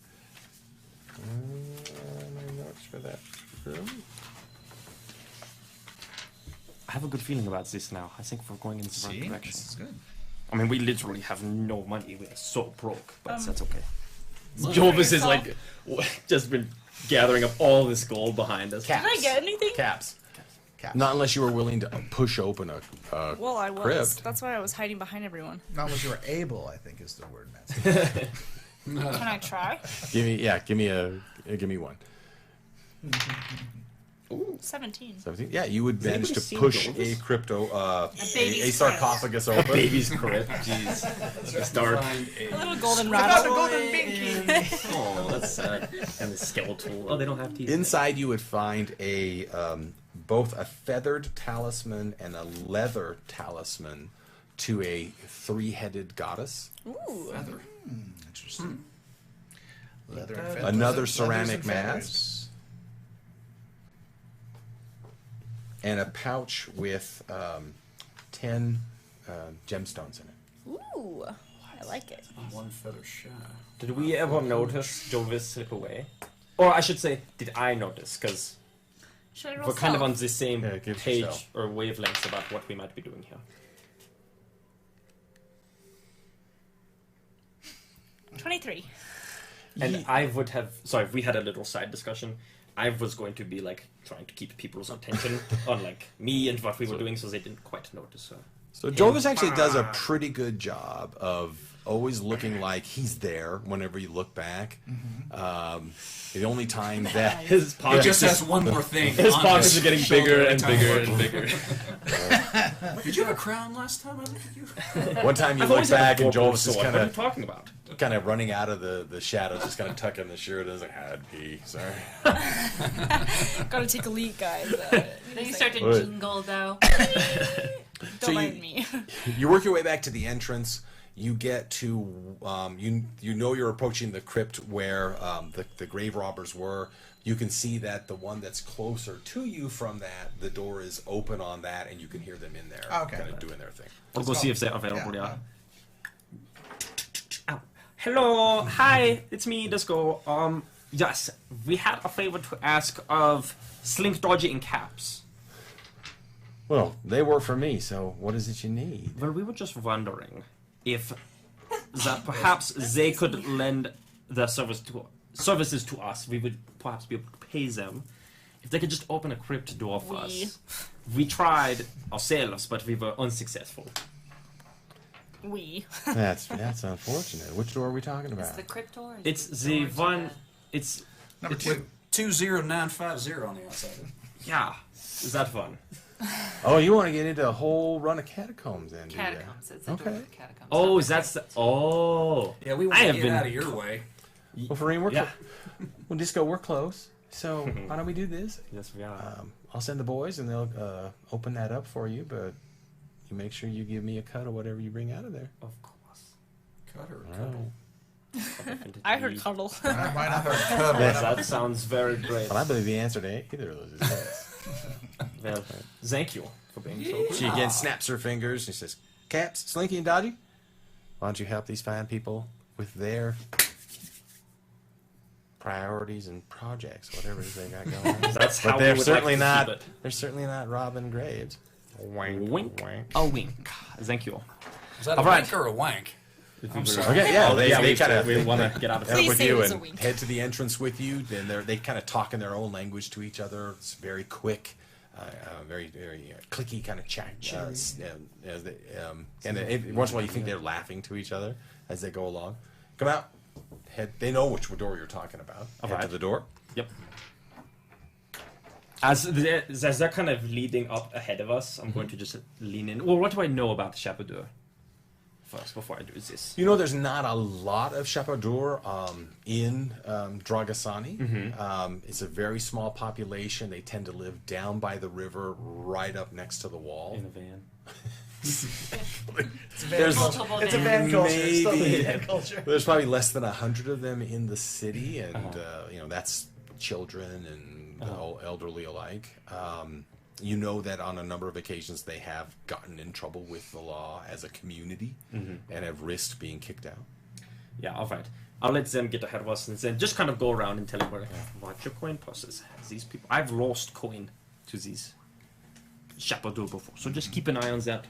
My notes for that room. I have a good feeling about this now. I think we're going in the right direction. This is good. I mean, we literally have no money. We're so broke, but that's okay. Jorvis is like just been gathering up all this gold behind us. Caps. Did I get anything? Caps. Not unless you were willing to push open a Well, I was. crypt. That's why I was hiding behind everyone. Not what you were able, I think, is the word, Matt. Can I try? Give me one. Ooh, 17. 17? Yeah, you would manage to seen push Jorvis? a crypto, a baby's sarcophagus open. Baby's crypt. Jeez. It's dark. A little golden rabbit. Oh, that's sad. And the skeletal. Oh, they don't have teeth. Inside, you would find a both a feathered talisman and a leather talisman to a three-headed goddess. Ooh. Feather. Interesting. Leather and feathers. Another ceramic mask. And a pouch with 10 gemstones in it. Ooh. I like it. One feather shy. Did we ever notice Jorvis slip away? Or I should say, did I notice? Because we're kind of on the same page yourself. or wavelengths about what we might be doing here. 23. And I would have... Sorry, we had a little side discussion. I was going to be, like, trying to keep people's attention on, like, me and what we were doing so they didn't quite notice. So Jorvis actually does a pretty good job of always looking like he's there whenever you look back. The only time that... His He pockets just has one more thing. His on pockets his are getting shoulder bigger every and time bigger I and look. bigger. Did you have a crown last time I looked at you? One time you I've look always had a back and four-point Jorvis is sword. kind What are you of talking about? running out of the shadows, just kind of tucking the shirt. Is like, I'd pee. Sorry. Gotta take a leak, guys. Then you start to What? jingle, though. Don't mind me. You work your way back to the entrance. You get to you know you're approaching the crypt where the grave robbers were. You can see that the one that's closer to you from that, the door is open on that, and you can hear them in there, kind of doing their thing. We'll go see if they're available, yeah. Ow. Hello, hi, it's me, Disco. Yes, we had a favor to ask of Slink, Dodgy, and Caps. Well, they were for me, so what is it you need? Well, we were just wondering if that perhaps they could lend their services to us. We would perhaps be able to pay them if they could just open a crypt door for us. We tried ourselves, but we were unsuccessful. That's unfortunate. Which door are we talking about? Is the crypt door? It's the one. It's Number 2. 20950 on the outside. Yeah. Is that fun? Oh, you want to get into a whole run of catacombs, then? do ya? Catacombs. It's a door Okay. to catacombs. Oh, is that... Oh. Yeah, we want to get out of your way. Well, Fareem, Yeah. Well, Disco, we're close. So why don't we do this? Yes, we are. I'll send the boys, and they'll open that up for you. But you make sure you give me a cut of whatever you bring out of there. Of course. Cut her. I heard cuddle. Why not her? Yes, that sounds very great. But I believe the answer to either of those is yes. Well, thank you for being so good. She again snaps her fingers and she says, "Caps, Slinky, and Dodgy, why don't you help these fine people with their priorities and projects, whatever it is they got going on?" That's But how they're we would certainly like to not. keep it. They're certainly not robbing graves. Wink, wink. A wink. Thank you. Is that All a right. wink or a wank? I'm sorry. Okay, yeah, Oh, they kind of we want to get out of head here. with say it you was a and wink. head to the entrance with you. Then they kind of talk in their own language to each other. It's very quick, very clicky kind of chat. Once in a while you think they're laughing to each other as they go along. Come out. Head. They know which door you're talking about. Head to right. the door. Yep. As they're kind of leading up ahead of us, I'm going to just lean in. Well, what do I know about the Chapeau first before I do this? You know, there's not a lot of Chapeau in Dragasani. It's a very small population. They tend to live down by the river, right up next to the wall. In a van. There's Multiple It's a names. van culture. It's still Maybe. a van culture. There's probably less than 100 of them in the city, and you know that's children and elderly alike. You know that on a number of occasions they have gotten in trouble with the law as a community and have risked being kicked out. Yeah, all right. I'll let them get ahead of us and then just kind of go around and tell them watch your coin purses. These people, I've lost coin to these Chapeau before, so just keep an eye on that.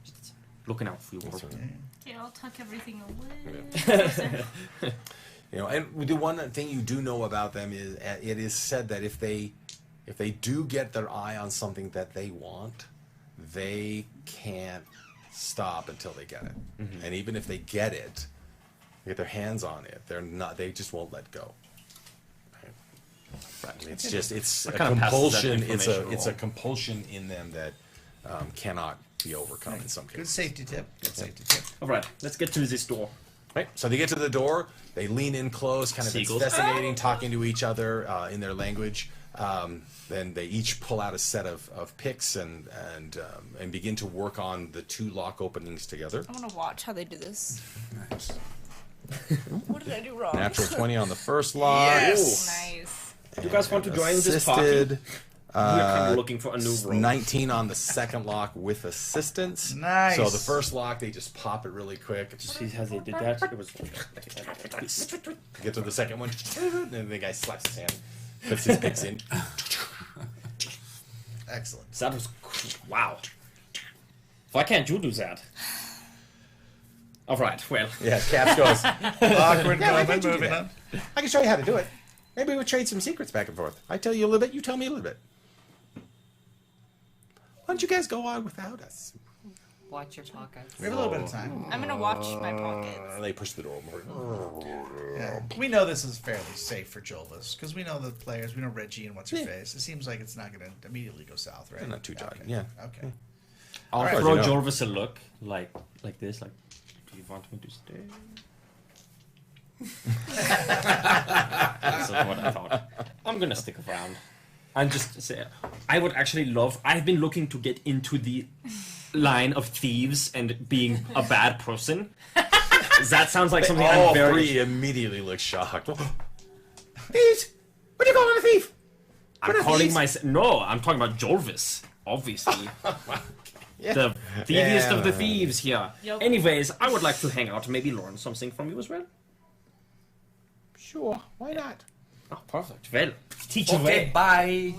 Just looking out for you. Okay, I'll tuck everything away. You know, and the one thing you do know about them is it is said that if they do get their eye on something that they want, they can't stop until they get it. And even if they get it, get their hands on it, they just won't let go. Right. It's just a compulsion. It's a compulsion in them that cannot be overcome in some Good cases. safety tip. Good safety tip. All right, let's get to this door. Right. So they get to the door. They lean in close, kind of Seagulls. investigating, talking to each other in their language. Then they each pull out a set of picks and begin to work on the two lock openings together. I want to watch how they do this. Nice. What did I do wrong? Natural 20 on the first lock. Yes. Nice. You guys want to join this party? Assisted. We're kind of looking for a new role. 19 on the second lock with assistance. Nice. So the first lock, they just pop it really quick. See how they did that? It was Get to the second one, and then the guy slaps his hand, puts his picks in. Excellent. that was wow. Why can't you do that? All right. Well, Yeah, Caps goes, Awkward Yeah, why moment. can't you do Moving that? on. I can show you how to do it. Maybe we'll trade some secrets back and forth. I tell you a little bit, you tell me a little bit. Why don't you guys go on without us? Watch your pockets. We have a little bit of time. I'm gonna watch my pockets. They push the door over. Yeah. We know this is fairly safe for Jolvis because we know the players. We know Reggie and what's her face. It seems like it's not going to immediately go south, right? They're not too jolly, Okay. yeah. Okay. I'll All right. throw You know. Jorvis a look like this. Like, do you want me to stay? That's what I thought. I'm gonna stick around and just say I would actually love. I've been looking to get into the line of thieves and being a bad person. That sounds like something All I'm very. three immediately look shocked. Thieves? What are you calling a thief? I'm calling myself. No, I'm talking about Jorvis. Obviously, the thieviest of the thieves here. Yep. Anyways, I would like to hang out and maybe learn something from you as well. Sure, why not? Oh, perfect. Well, teach Okay, away. bye.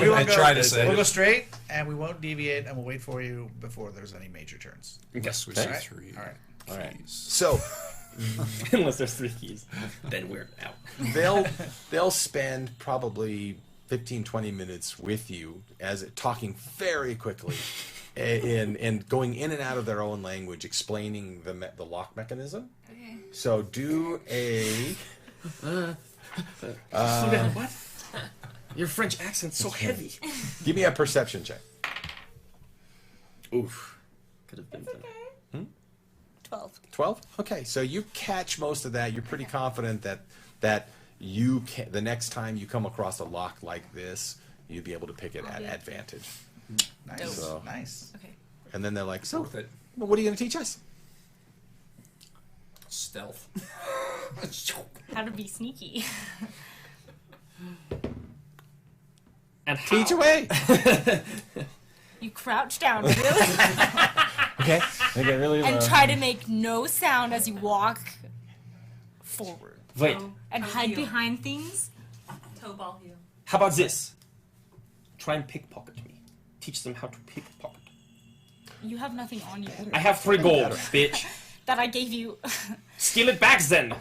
We won't tried to say We'll it. go straight, and we won't deviate, and we'll wait for you before there's any major turns. Unless we Okay. see Alright. through you. All right. All right. Keys. So Unless there's 3 keys, then we're out. they'll spend probably 15-20 minutes with you as talking very quickly and going in and out of their own language, explaining the lock mechanism. So do a Slow down. What? Your French accent's so heavy. Give me a perception check. Oof. Could have been better. 12. 12? Okay, so you catch most of that. You're pretty confident that you can, the next time you come across a lock like this, you'd be able to pick it at advantage. Nice. So- Nice. Okay. And then they're like, so, Worth it. well, what are you going to teach us? Stealth. How to be sneaky. And Teach away. You crouch down really Okay. Okay, really. and try to make no sound as you walk forward. Wait, And hide behind things. Toe ball heel. how about this? Try and pickpocket me. Teach them how to pickpocket. You have nothing on you I have 3 gold, bitch. that I gave you. Steal it back then.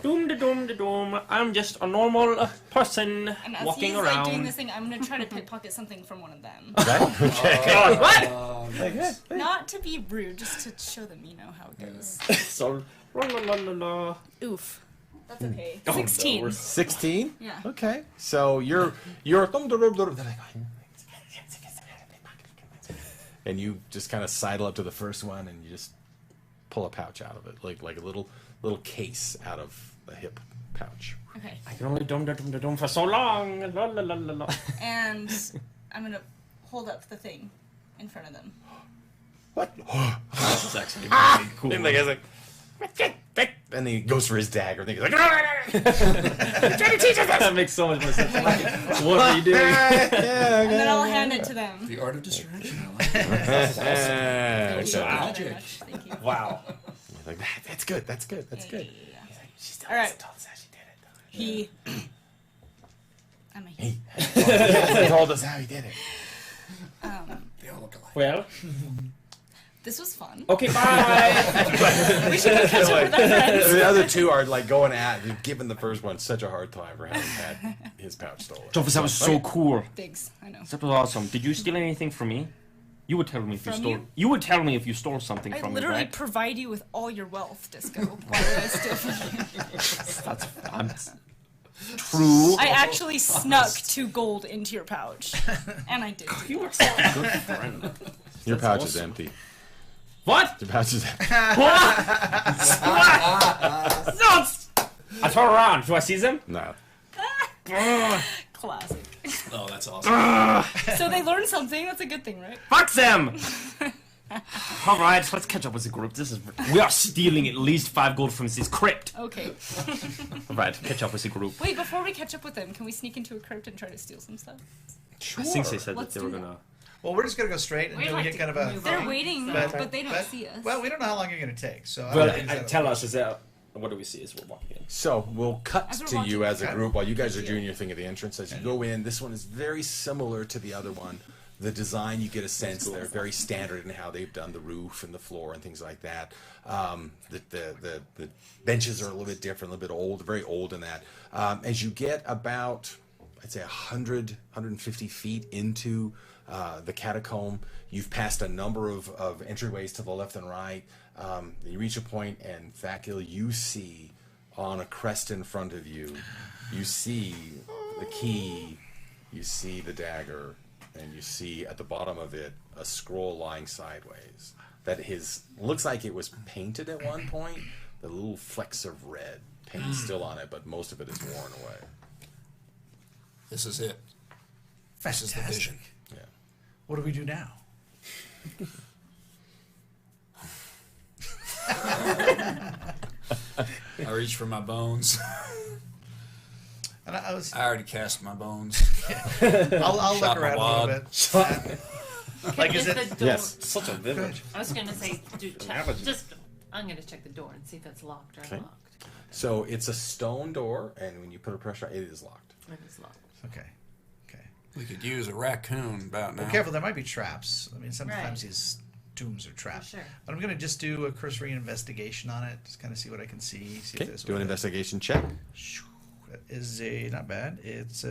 Doom de doom de doom. I'm just a normal person And as walking he's around. like doing this thing, I'm gonna try to pickpocket something from one of them. Okay. What? Not to be rude, just to show them, you know, how it goes. So, la la la la la. Oof. That's okay. Oh, no, 16. we're- 16? Yeah. Okay. So you're and you just kind of sidle up to the first one and you just pull a pouch out of it, like a little case out of a hip pouch. Okay. I can only dum for so long. La la la la la. And I'm gonna hold up the thing in front of them. What? This is actually really cool. And the guy's like, and he goes for his dagger. And he's like, trying to teach us That makes so much more sense. What are you doing? And then I'll hand it to them. The art of distraction. I like Thank you Wow. very much. Thank you. Wow. Like, that's good. That's good. That's good. All right. He. I'm a he. He told us how he did it. They all look alike. Well, This was fun. okay, bye. We should go catch up with our friends. The other two are like going at, giving the first one such a hard time for having had his pouch stolen. Jofus, that was so cool. Thanks. I know. That was awesome. Did you steal anything from me? You would tell me if you From stole. you? You would tell me if you stole something I from me, literally right? provide you with all your wealth, Disco. Why would I steal from you? That's I'm, true. I actually snuck 2 gold into your pouch. And I did. You are such a good friend. Your That's pouch is awesome. empty. What? Your pouch is empty. No! I turn around. Do I see them? No. Classic. Oh, that's awesome. So they learned something. That's a good thing, right? Fuck them! All right, let's catch up with the group. We are stealing at least 5 gold from this crypt. Okay. All right, catch up with the group. Wait, before we catch up with them, can we sneak into a crypt and try to steal some stuff? I think they said Let's that they were do gonna. Well, we're just gonna go straight We'd until like we to get kind of a. move They're on. waiting, but they don't see us. Well, we don't know how long you're gonna take, so. I Well, don't think tell us, is that what do we see as we're walking in? So we'll cut As we're to watching- you as a Okay. group while you guys are Yeah. doing your thing at the entrance. As you go in, this one is very similar to the other one. The design, you get a sense they're very standard in how they've done the roof and the floor and things like that. The benches are a little bit different, a little bit old, very old in that. As you get about, I'd say 100, 150 feet into the catacomb, you've passed a number of entryways to the left and right. You reach a point, and Thakil, you see on a crest in front of you, you see the key, you see the dagger, and you see at the bottom of it a scroll lying sideways. That looks like it was painted at one point. The little flecks of red paint still on it, but most of it is worn away. This is it. This is the vision. Yeah. What do we do now? I reach for my bones. And I was. I already cast my bones. I'll look Shot my around a wad. little bit. Like, is Is it? the door? Yes. Such a vivid. I was gonna say, check. have a- Just, I'm gonna check the door and see if it's locked or Okay. unlocked. So it's a stone door, and when you put a pressure on it, it is locked. It is locked. Okay. Okay. We could use a raccoon about now. Well, careful. There might be traps. I mean, sometimes Right. these tombs are traps. sure. But I'm gonna just do a cursory investigation on it. Just kind of see what I can see. See Okay, if there's do an what- investigation check. That is not bad. It's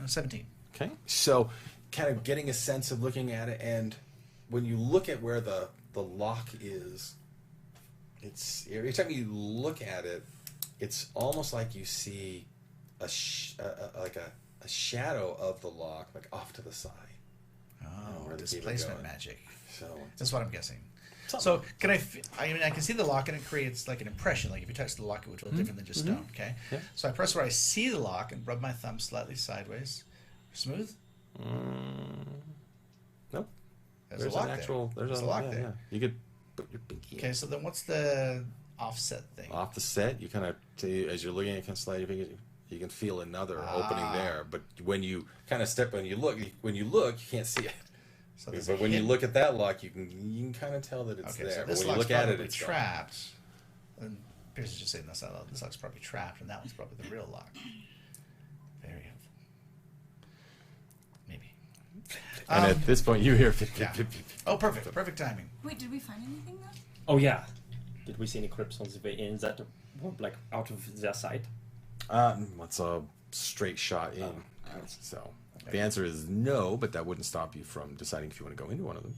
17. Okay, so kind of getting a sense of looking at it, and when you look at where the lock is, it's every time you look at it, it's almost like you see a shadow of the lock, like off to the side. Oh, where the keys are displacement going. magic. So That's what I'm guessing. So can I mean, I can see the lock and it creates like an impression. Like if you touch the lock, it would feel different than just stone. Okay. Yeah. So I press where I see the lock and rub my thumb slightly sideways. Smooth. nope. There's a lock there. There's a lock there. Yeah. You could put your pinky Okay. So then what's the offset thing? off the set. You kind of, as you're looking, you can slide your fingers. You can feel another opening there, but when you kind of step, when you look, you can't see it. So there's But a when you hidden- look at that lock, you can kind of tell that it's Okay, there. so But this when you lock's look at it, probably it's gone. trapped. And Pierce is just saying this out loud. This lock's probably trapped, and that one's probably the real lock. Very helpful. Maybe. And at this point, you hear. Yeah. Oh, perfect. Perfect timing. Wait, did we find anything though? Oh yeah. Did we see any crypts on the way in that were like out of their sight? What's a straight shot in? So the answer is no, but that wouldn't stop you from deciding if you want to go into one of them.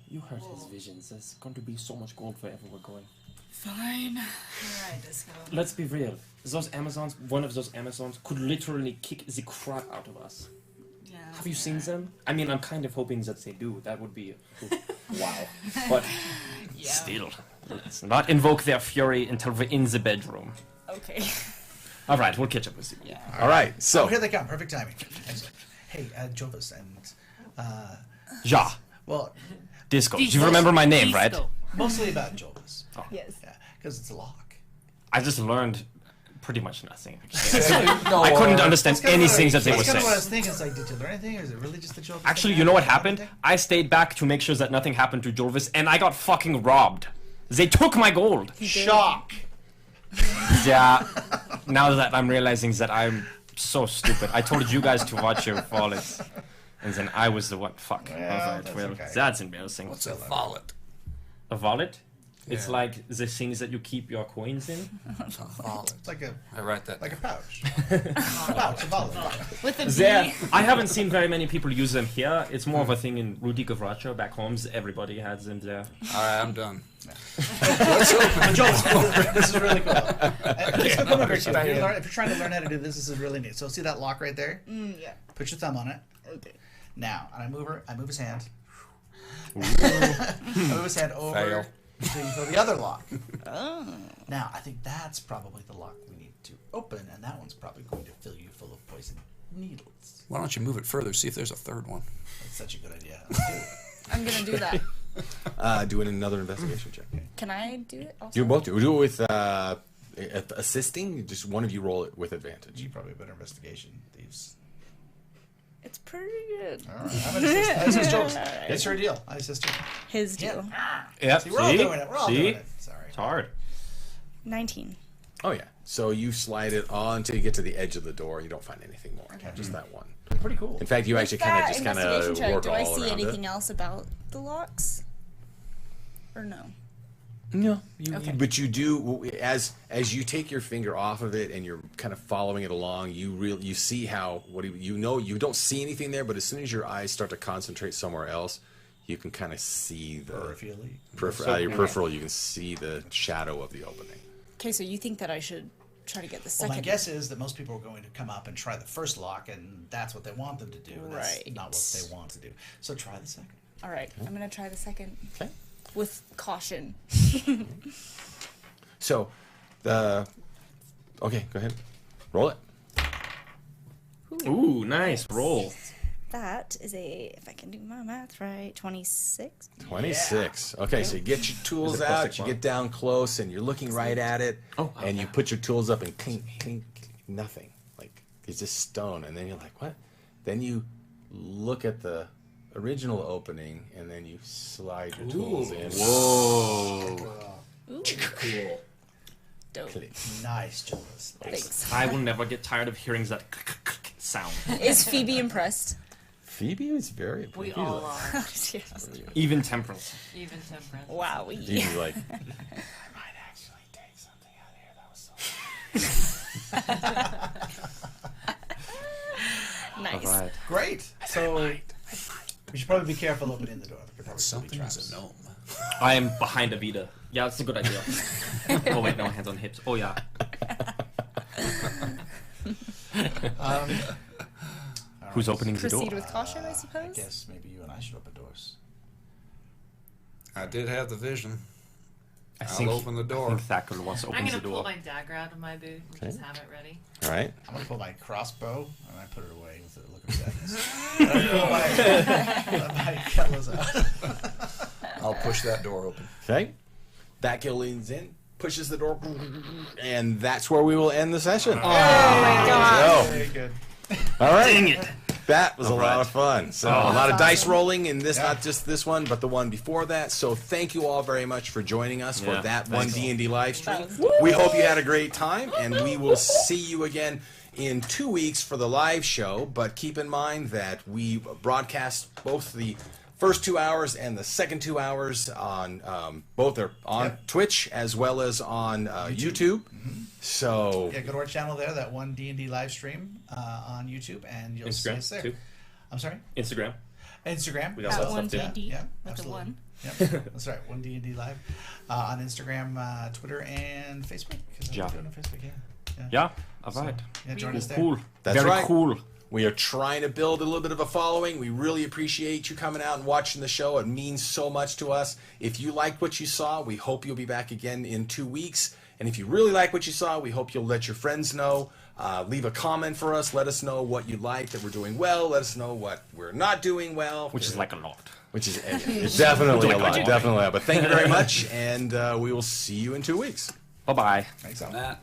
You heard his visions. There's going to be so much gold wherever we're going. Fine. Alright, Disco. Let's be real. Those Amazons, one of those Amazons, could literally kick the crap out of us. Yeah. Have you seen them? I mean, I'm kind of hoping that they do. That would be wow. But still, let's not invoke their fury until we're in the bedroom. Okay. All right, we'll catch up with you. Yeah. All right, so Oh, here they come. Perfect timing. Excellent. Hey, Jovis and Ja. well, Disco. Do you remember my name, right? mostly about Jovis. Yes. Yeah, because it's a lock. I just learned pretty much nothing. I couldn't understand anything that they were That's kind of what I saying. was thinking. It's like, did you learn anything, or is it really just the Jovis? Actually, thing? you know what happened? I stayed back to make sure that nothing happened to Jorvis, and I got fucking robbed. They took my gold. Shock. Yeah. Now that I'm realizing that I'm so stupid, I told you guys to watch your wallets, and then I was the one. Fuck. Yeah, Alright, that's well, okay. that's embarrassing. What's a wallet? A wallet? It's Yeah. like the things that you keep your coins in. Wallet. It's like a I write that. like a pouch. A pouch, a wallet. With a There, B. I haven't seen very many people use them here. It's more of a thing in Rudy Gavracha back home. Everybody has them there. All right, I'm done. Jovis, this is really cool. This will come over to you. If you're trying to learn how to do this, this is really neat. So see that lock right there? Yeah. Put your thumb on it. Okay. Now, and I move his hand. I move his hand over Fail. so you go the other lock. Now, I think that's probably the lock we need to open, and that one's probably going to fill you full of poison needles. Why don't you move it further? See if there's a third one. That's such a good idea. Let's do it. I'm gonna do that. doing another investigation check. Can I do it also? You both do. We do it with assisting. Just one of you roll it with advantage. You probably better investigation, thieves. It's pretty good. All right, I'm an assist. I assist Jovis. It's her deal. I assist her. His deal. Yep. See, we're all doing it. We're all See? doing it. Sorry. It's hard. 19. Oh yeah. So you slide it on until you get to the edge of the door. You don't find anything more. Just that one. Pretty cool. In fact, you actually kind of just kind Investigation of check, work do all I around see anything it. else about the locks? Or no? No, Okay. but you do as you take your finger off of it and you're kind of following it along. You see how you don't see anything there, but as soon as your eyes start to concentrate somewhere else, you can kind of see the your peripheral. You can see the shadow of the opening. Okay, so you think that I should try to get the Well, second? my guess is that most people are going to come up and try the first lock, and that's what they want them to do. That's Right. not what they want to do. So try the second. All right, I'm gonna try the second. Okay. With caution. So, okay, go ahead, roll it. Ooh, nice roll. That is if I can do my math right, 26. 26. Okay, so you get your tools Is it out, +6 you one? get down close, and you're looking right at it, and you put your tools up and clink, clink, nothing. Like, it's just stone, and then you're like, what? Then you look at the original opening, and then you slide your tools in. Whoa. Ooh. Cool. Dope. Nice, Jonas. Thanks. I will never get tired of hearing that sound. Is Phoebe impressed? Phoebe is very. We all are. Yes. Even Temperance. Even Temperance. Wow. Phoebe's like, I might actually take something out of here. That was so. Nice. All right. Great. So we should probably be careful opening the door. There could probably still be Something traps. is a gnome. I am behind Avita. Yeah, that's a good idea. Oh wait, no, hands on hips. Oh yeah. Who's opening the door? Proceed with caution, I I suppose. guess maybe you and I should open doors. I did have the vision. I'll open the door. I think Thacker wants to I'm open the gonna pull door. my dagger out of my boot and just have it ready. All right. I'm gonna pull my crossbow and I put it away with a look of sadness. And I pull my cutlass out. I'll push that door open. Okay. Batgill leans in, pushes the door, and that's where we will end the session. Oh my god. So, Very good. all right. Dang it. That was a lot of fun. So a lot of dice rolling in this, Yeah. not just this one, but the one before that. So thank you all very much for joining us for Yeah, that one thanks. D&D live stream. We hope you had a great time, and we will see you again in 2 weeks for the live show. But keep in mind that we broadcast both the first 2 hours and the second 2 hours on both are on Twitch as well as on YouTube. So Yeah, go to our channel there, that one D&D live stream on YouTube, and you'll see us there. Instagram too. I'm sorry? Instagram. Instagram. We got At that one stuff too. D&D Yeah, with the absolutely. one. Yep, that's right. One D&D live on Instagram, Twitter, and Facebook. 'Cause I'm Yeah. doing it on Facebook. Yeah. Yeah, all right. Yeah, join us there. Cool. That's Very right. cool. we are trying to build a little bit of a following. We really appreciate you coming out and watching the show. It means so much to us. If you liked what you saw, we hope you'll be back again in 2 weeks. And if you really like what you saw, we hope you'll let your friends know. Leave a comment for us. Let us know what you like, that we're doing well. Let us know what we're not doing well. Which is like a lot. Which is definitely a lot. Definitely a lot. But thank you very much. And we will see you in 2 weeks. Bye-bye. Thanks on that.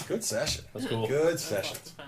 Good session. That's cool. Good session. Lots of fun.